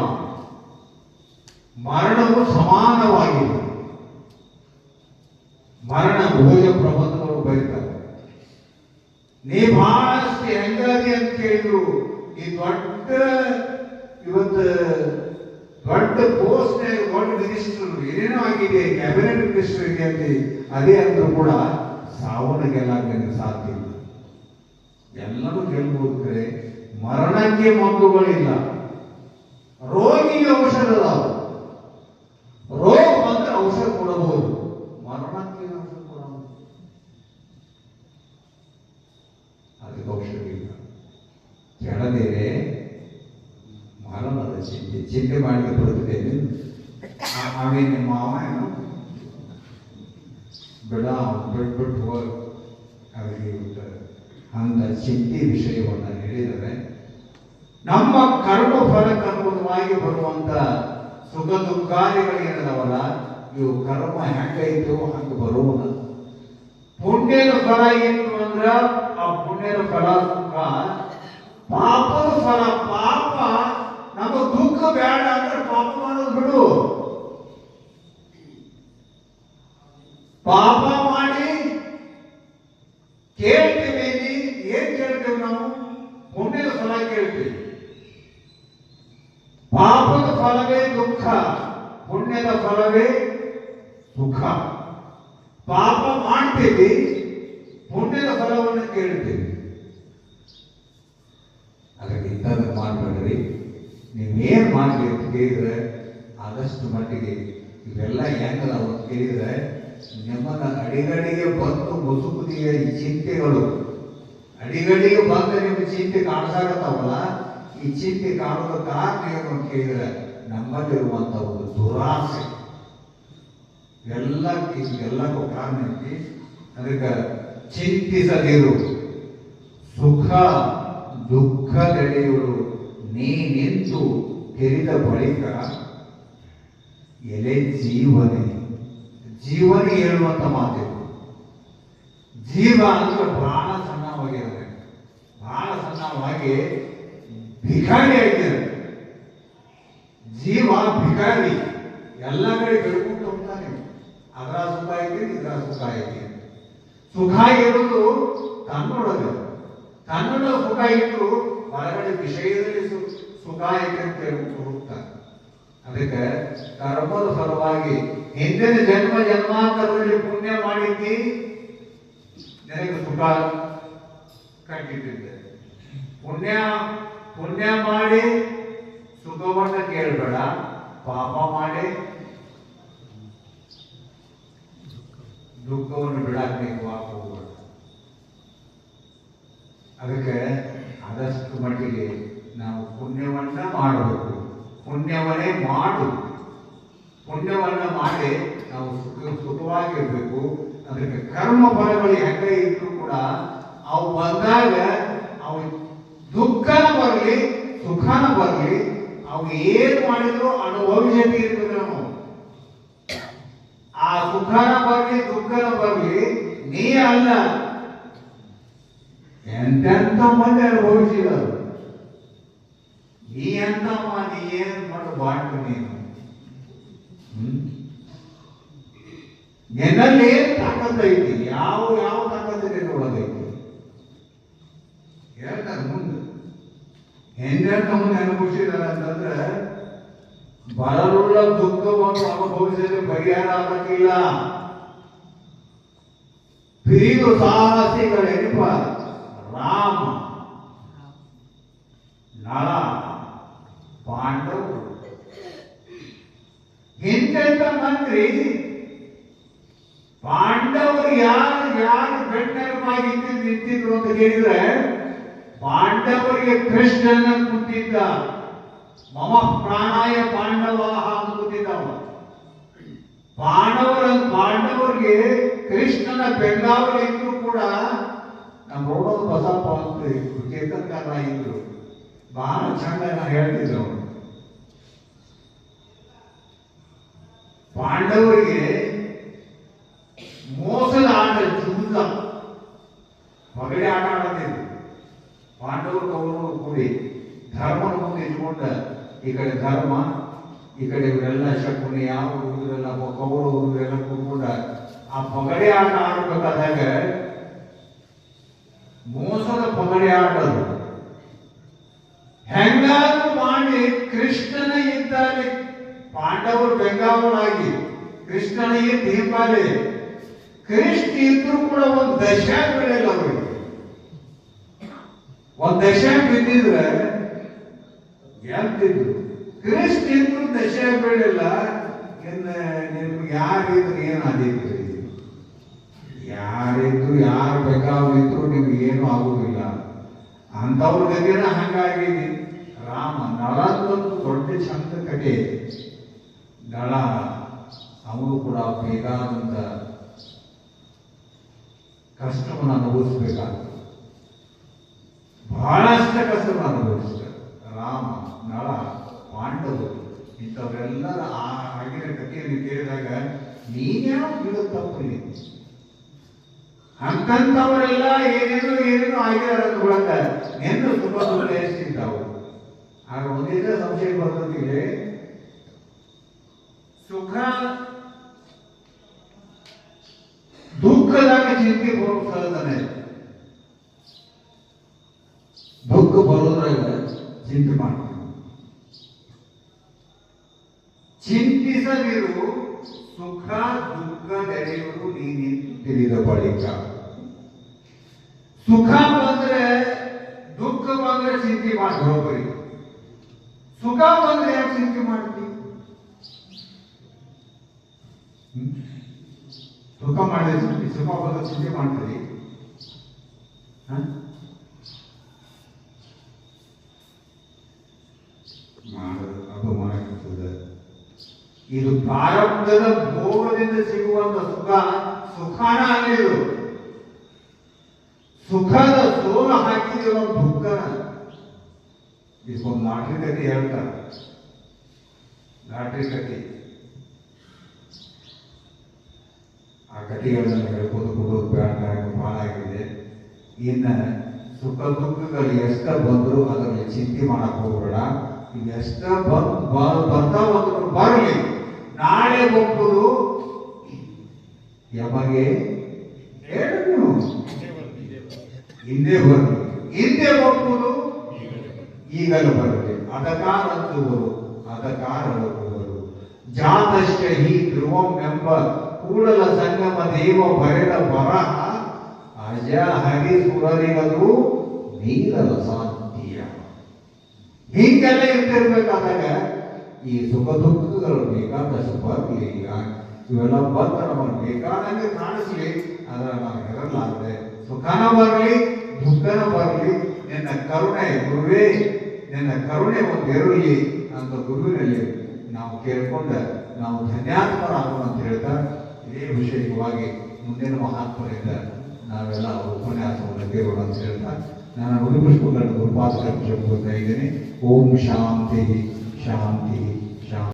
S1: ಮರಣವು ಸಮಾನವಾಗಿದೆ. ಮರಣ ಭೋಜ ಪ್ರಬಂಧಗಳು ಬರೀತಾರೆ. ನೀ ಬಹಳಷ್ಟು ಹೆಂಗಾದಿ ಅಂತ ಕೇಳಿದ್ರು. ಈ ದೊಡ್ಡ ಇವತ್ತು ದೊಡ್ಡ ಪೋಸ್ಟ್ ದೊಡ್ಡ ಮಿನಿಸ್ಟರ್ ಏನೇನೋ ಆಗಿದೆ, ಕ್ಯಾಬಿನೆಟ್ ಮಿನಿಸ್ಟರ್ ಇದೆ ಅಂತ ಅದೇ ಅಂದ್ರೂ ಕೂಡ ಸಾವನ್ನ ಗೆಲ್ಲಕ್ಕೆ ಸಾಧ್ಯ ಇಲ್ಲ. ಎಲ್ಲರೂ ಗೆಲ್ಬಹುದು. ಕರೆ ಮರಣಕ್ಕೆ ಮದ್ದುಗಳಿಲ್ಲ. ರೋಗಿಗೆ ಔಷಧ ಅದಾವ. ರೋಗ ಬಂದ್ರೆ ಔಷಧ ಕೊಡಬಹುದು, ಮರಣಕ್ಕೆ ಔಷಧ ಕೊಡಬಹುದು. ಅದಕ್ಕೆ ಔಷಧ ಇಲ್ಲ. ಕೆಳದೇನೆ ಮರಣದ ಚಿಂತೆ ಮಾಡಿ ಬರುತ್ತೇನೆ. ಆಮೇಲೆ ನಿಮ್ಮ ಮಾವ ಏನು ಬಿಟ್ಬಿಟ್ಟು ಹೋಗಿ ಅವರಿಗೆ ಅಂತ ಚಿಂತೆ ವಿಷಯವನ್ನು ಹೇಳಿದರೆ, ನಮ್ಮ ಕರ್ಮ ಫಲಕ್ಕನುಗುಣವಾಗಿ ಬರುವಂತ ಸುಖ ದುಃಖಾದಿಗಳೇನದವಲ್ಲ, ಇವು ಕರ್ಮ ಹೆಂಗೈತು ಹಂಗೆ ಬರುವುದ. ಪುಣ್ಯದ ಫಲ ಏನು ಅಂದ್ರ ಆ ಪುಣ್ಯದ ಫಲ ಸುಖ. ಪಾಪದ ಫಲ ಪಾಪ. ನಮ್ಮ ದುಃಖ ಬೇಡ ಅಂದ್ರೆ ಪಾಪ ಮಾಡೋದು ಬಿಡು. ಪಾಪ ಮಾಡಿ ಕೇಳ್ತೇವೆ. ಏನ್ ಕೇಳ್ತೇವೆ ನಾವು? ಪುಣ್ಯದ ಫಲ ಕೇಳ್ತೇವೆ. ಪಾಪದ ಫಲವೇ ದುಃಖ, ಪುಣ್ಯದ ಫಲವೇ ಸುಖ. ಪಾಪ ಮಾಡ್ತೇವೆ, ಪುಣ್ಯದ ಫಲವನ್ನು ಕೇಳ್ತೇವೆ. ಅದಕ್ಕೆ ಇಂಥದ್ದು ಮಾಡಬೇಡ್ರಿ. ನೀವೇನ್ ಮಾಡ್ಲಿ ಅಂತ ಕೇಳಿದ್ರೆ ಆದಷ್ಟು ಮಟ್ಟಿಗೆ ಇವೆಲ್ಲ ಹೆಂಗಲ್ಲ ಅಂತ ಕೇಳಿದ್ರೆ ನಿಮ್ಮನ್ನ ಅಡಿಗಡಿಗೆ ಬಂದು ಮುಸುಕುದಿಯ ಈ ಚಿಂತೆಗಳು ಅಡಿಗಡಿಗೆ ಬಂದು ನಿಮ್ಮ ಚಿಂತೆ ಕಾಣಿಸಾಗತ್ತಾವಲ್ಲ, ಈ ಚಿಂತೆ ಕಾಣೋದ ಕಾರಣ ಏನು ಅಂತ ಕೇಳಿದ್ರೆ ನಮ್ಮಲ್ಲಿರುವಂತ ಒಂದು ದುರಾಸೆ ಎಲ್ಲಕ್ಕೂ ಕಾರಣ ಐತಿ. ಅದಕ್ಕೆ ಚಿಂತಿಸದಿರು, ಸುಖ ದುಃಖದೆಡೆಯವರು ನೀ ನಿಂತು ತೆರೆದ ಬಳಿಕ ಎಲೆ ಜೀವನೇ ಹೇಳುವಂತ ಮಾತಿದೆ. ಜೀವ ಅಂದ್ರೆ ಬಹಳ ಸಣ್ಣವಾಗಿರುತ್ತೆ, ಬಹಳ ಸಣ್ಣವಾಗಿ ಭಿಕಾರಿ ಆಗಿದ್ದಾರೆ. ಜೀವ ಭಿಕಾರಿ, ಎಲ್ಲ ಕಡೆ ಬೆಳ್ಕೊಂಡು ಹೋಗ್ತಾನೆ. ಅದರ ಸುಖ ಐತಿ, ಇದರ ಸುಖ ಐತಿ. ಸುಖ ಇರುವುದು ತನ್ನೊಳಗೆ, ತನ್ನೊಳಗೆ ಸುಖ ಇಟ್ಟು ಹೊರಗಡೆ ವಿಷಯದಲ್ಲಿ ಸುಖ ಐತೆ ಅಂತ ಹೇಳ್ಬಿಟ್ಟು ಹೋಗ್ತಾರೆ. ಅದಕ್ಕೆ ಕರ್ಮದ ಸಲುವಾಗಿ ಹಿಂದಿನ ಜನ್ಮ ಜನ್ಮಾಂತರದಲ್ಲಿ ಪುಣ್ಯ ಮಾಡಿದ್ದಿ ನಿನಗೆ ಸುಖ ಕಟ್ಟಿಟ್ಟಿದ್ದೆ. ಪುಣ್ಯ ಮಾಡಿ ಸುಖವನ್ನ ಕೇಳಬೇಡ, ಪಾಪ ಮಾಡಿ ದುಃಖವನ್ನು ಬಿಡಾಕ್ಬೇಕು ಹೋಗ್ಬೇಡ. ಅದಕ್ಕೆ ಆದಷ್ಟು ಮಟ್ಟಿಗೆ ನಾವು ಪುಣ್ಯವನ್ನ ಮಾಡಬೇಕು. ಪುಣ್ಯವನ್ನೇ ಮಾಡು. ಪುಣ್ಯವನ್ನ ಮಾಡಿ ನಾವು ಸುಖವಾಗಿರ್ಬೇಕು. ಅದಕ್ಕೆ ಕರ್ಮ ಫಲಗಳು ಹೆಂಗೆ ಇದ್ರು ಕೂಡ ಅವು ಬಂದಾಗ ಅವು ದುಃಖನ ಬರಲಿ ಸುಖನ ಬರಲಿ ಅವು ಏನು ಮಾಡಿದ್ರು ಅನುಭವಿಸದೇ ಇರ್ಬೇಕು ನಾವು. ಆ ಸುಖನ ಬರಲಿ ದುಃಖನ ಬರಲಿ ನೀ ಅಲ್ಲ, ಎಂತೆಂತ ಮಂದಿ ಅನುಭವಿಸಿದರು. ನೀ ಅಂತಮ್ಮ, ನೀ ಏನ್ ಮಾಡು ಬಾಟು ನೀನು. ನಿನ್ನಲ್ಲಿ ಏನ್ ತಾಕತ್ತೈತಿ? ಯಾವ ತಾಕತ್ತಿದೆ ಒಳಗೈತಿ ಹೇಳ್ತಾರೆ ಮುಂದೆ. ಹೆಂಗೆಂತ ಮುಂದೆ ಅನುಭವಿಸಿದಾರೆ ಅಂತಂದ್ರೆ ಬರಲುಳ್ಳ ದುಃಖವನ್ನು ಅನುಭವಿಸಿದ್ರೆ ಪರಿಹಾರ ಆಗಕ್ಕಿಲ್ಲ. ಬೀರು ಸಾಹಸಿಗಳೆನಿಪ ರಾಮ, ನಳ, ಪಾಂಡವರು ಎಂತೆಂತ ಮಂತ್ರಿ. ಪಾಂಡವರು ಯಾರು ಬೆಟ್ಟವಾಗಿ ನಿಂತಿದ್ರು ಅಂತ ಕೇಳಿದ್ರೆ ಪಾಂಡವರಿಗೆ ಕೃಷ್ಣನ ಕೂತಿದ್ದ. ಮಮ ಪ್ರಾಣಾಯ ಪಾಂಡವಾಹ ಅಂತ ಕೂತಿದ್ದವ. ಪಾಂಡವರಿಗೆ ಕೃಷ್ಣನ ಬೆಂಗಾವಲು ಇದ್ರು ಕೂಡ ನಮ್ಮ ರೋಡೋದು ಬಸಪ್ಪ ಅಂತ ಕೇತನ್ಕಾರ ಇದ್ರು. ಬಹಳ ಚಂದ ಹೇಳ್ತಿದ್ರು ಅವರು. ಪಾಂಡವರಿಗೆ ಮೋಸದ ಆಟ, ಜೂಜ, ಹೊಗಡೆ ಆಟ ಆಡೋದಿದ್ರು. ಪಾಂಡವರು ಕೌರವರು ಕೂಡಿ ಧರ್ಮನ ಮುಂದೆ ಇಟ್ಕೊಂಡ, ಈ ಕಡೆ ಧರ್ಮ, ಈ ಕಡೆ ಇವರೆಲ್ಲ ಶಕುನಿ ಯಾವ ಇವರೆಲ್ಲ ಕೌರವರು ಇವರೆಲ್ಲ ಕೂತ್ಕೊಂಡ ಆ ಪಗಡೆ ಆಟ ಆಡಬೇಕಾದಾಗ ಮೋಸದ ಪಗಡೆ ಆಟದು ಹೆಂಗಾದ್ರೂ ಮಾಡಿ ಕೃಷ್ಣನ ಇದ್ದಾನೆ. ಪಾಂಡವರು ಬೆಂಗಾವಲಾಗಿ ಕೃಷ್ಣನಿಗೆ ದೀಪಾಲಿ. ಕೃಷ್ಣ ಇದ್ರು ಕೂಡ ಒಂದು ದಶ ಬೆಳೆಯಲ್ಲ ಅವರಿಗೆ. ಒಂದು ದಶ ಬಿದ್ದಿದ್ರೆ ಗೆಲ್ತಿದ್ರು. ಕೃಷ್ಣ ಇದ್ರು ದಶ ಬೆಳೆಯಲ್ಲ. ನಿಮ್ಗೆ ಯಾರಿದ್ರು ಏನಾದಿದ್ರಿ? ಯಾರಿದ್ರು ಯಾರು ಬೇಕಾಗಿದ್ರು ನಿಮ್ಗೆ ಏನು ಆಗುದಿಲ್ಲ. ಅಂತವ್ರ ಗತಿನ ಹಂಗಾಗಿದೆ. ರಾಮ ನಳದೊಂದು ದೊಡ್ಡ ಚಂದ ಕತೆ. ನಳ ಅವನು ಕೂಡ ಬೇಕಾದಂತ ಕಷ್ಟವನ್ನು ಅನುಭವಿಸ್ಬೇಕಾಗ್ತದೆ. ಬಹಳಷ್ಟು ಕಷ್ಟವನ್ನು ಅನುಭವಿಸ್ತಾರೆ. ರಾಮ, ನಳ, ಪಾಂಡವರು ಇಂಥವರೆಲ್ಲರ ಆಗಿನ ಕಥೆಯನ್ನು ಕೇಳಿದಾಗ ನೀನ್ಯಾವ ಬಿಡೋ ತಪ್ಪಲಿ. ಅಂತವರೆಲ್ಲ ಏನೇನೋ ಆಗಿದ್ದಾರೆ ಅಂದ್ಕೊಳಕ ಎಂದು ತುಂಬ ದೊಡ್ಡ ಎಷ್ಟಿದ್ದಾವು. ಆಗ ಒಂದೇ ಸಂಶಯ ಬರ್ತದೆ. ಸುಖ ದುಃಖದಾಗ ಚಿಂತೆ ಬರೋ ಸಹಜನೇ. ದುಃಖ ಬರೋದ್ರಾಗ ಚಿಂತೆ ಮಾಡ್ತೀವಿ. ಚಿಂತಿಸದಿರು ಸುಖ ದುಃಖದೆಡೆಯಲು ನೀನಿಂತು ತಿಳಿದ ಬಳಿಕ. ಸುಖ ಬಂದ್ರೆ ದುಃಖ ಬಂದ್ರೆ ಚಿಂತೆ ಮಾಡಿ ಹೋಗ್ರಿ. ಸುಖ ಬಂದ್ರೆ ಯಾಕೆ ಚಿಂತೆ ಮಾಡ್ತೀವಿ? ಸುಖ ಮಾಡಿದ್ರೆ ಸುಖ ಬಂದ್ರೆ ಚಿಂತೆ ಮಾಡ್ತೀರಿ? ಅದು ಮಾಡಕ್ಕಿರ್ತದೆ. ಇದು ಪ್ರಾರಬ್ಧದ ಭೋಗದಿಂದ ಸಿಗುವಂತ ಸುಖಾನ ಆಗಿರು. ಸುಖದ ಸೋಲ ಹಾಕಿದಿರೋ ದುಃಖನ. ಇದೊಂದು ಲಾಟ್ರಿ ಕತೆ ಹೇಳ್ತಾರೆ. ಲಾಟ್ರಿ ಕತೆ ಆ ಕಥೆಗಳನ್ನ ಹೇಳ್ಬೋದು ಕೊಡೋದು ಬೇಡ, ಬಹಳ ಆಗಿದೆ. ಇನ್ನು ಸುಖ ದುಃಖಗಳು ಎಷ್ಟ ಬಂದ್ರು ಅದರಲ್ಲಿ ಚಿಂತೆ ಮಾಡಕ್ ಹೋಗ್ಬೇಡ. ಈಗ ಎಷ್ಟ ಬರ್ತಾವಂದ್ರು ಬರಲಿ. ನಾಳೆ ಒಬ್ಬರು ಯಾವಾಗ ಹೇಳು ನೀವು ಹಿಂದೆ ಬರಲಿ. ಹಿಂದೆ ಒಬ್ಬರು ಈಗಲೂ ಬರಲಿ. ಅದಕಾರಂತುವರು ಅದಕಾರಳುವರು ಜಾತಶ್ಚ ಹಿ ಧ್ರುವಂ ಎಂಬ ಕೂಡಲ ಸಂಗಮ ದೇವ ಬರೆದ ಬರಹ ಅಜ ಹರಿ ಸುರರಿಗದು ನೀರಲ ಶಾಂತಿಯ. ಹೀಗೆಲ್ಲ ಇರ್ತಿರ್ಬೇಕಾದಾಗ ಈ ಸುಖ ದುಃಖಗಳು ಬೇಕಾದಷ್ಟು ಬರಲಿ, ಇವೆಲ್ಲ ಬಂದ ನಮಗೆ ಬೇಕಾದಂಗೆ ಕಾಣಿಸ್ಲಿ, ಅದರ ನಾವು ಹೆದರಲಾರದೆ ಸುಖನ ಬರಲಿ ದುಃಖನ ಬರಲಿ, ನಿನ್ನ ಕರುಣೆ ಗುರುವೇ, ನಿನ್ನ ಕರುಣೆ ಒಂದು ಇರಲಿ ಅಂತ ಗುರುವಿನಲ್ಲಿ ನಾವು ಕೇಳ್ಕೊಂಡ ನಾವು ಧನ್ಯಾತ್ಮರಾಗೋಣ ಅಂತ ಹೇಳ್ತಾ, ಇದೇ ವಿಷಯವಾಗಿ ಮುಂದಿನ ಮಹಾತ್ಮರಿಂದ ನಾವೆಲ್ಲ ಉಪನ್ಯಾಸವನ್ನು ಕೇಳೋಣ ಅಂತ ಹೇಳ್ತಾ ನಾನು ಗುರುಪುಷ್ಪಗಳನ್ನು ಗುರುಪಾದ ಇದ್ದೀನಿ. ಓಂ ಶಾಂತಿ ಶಾಂತಿ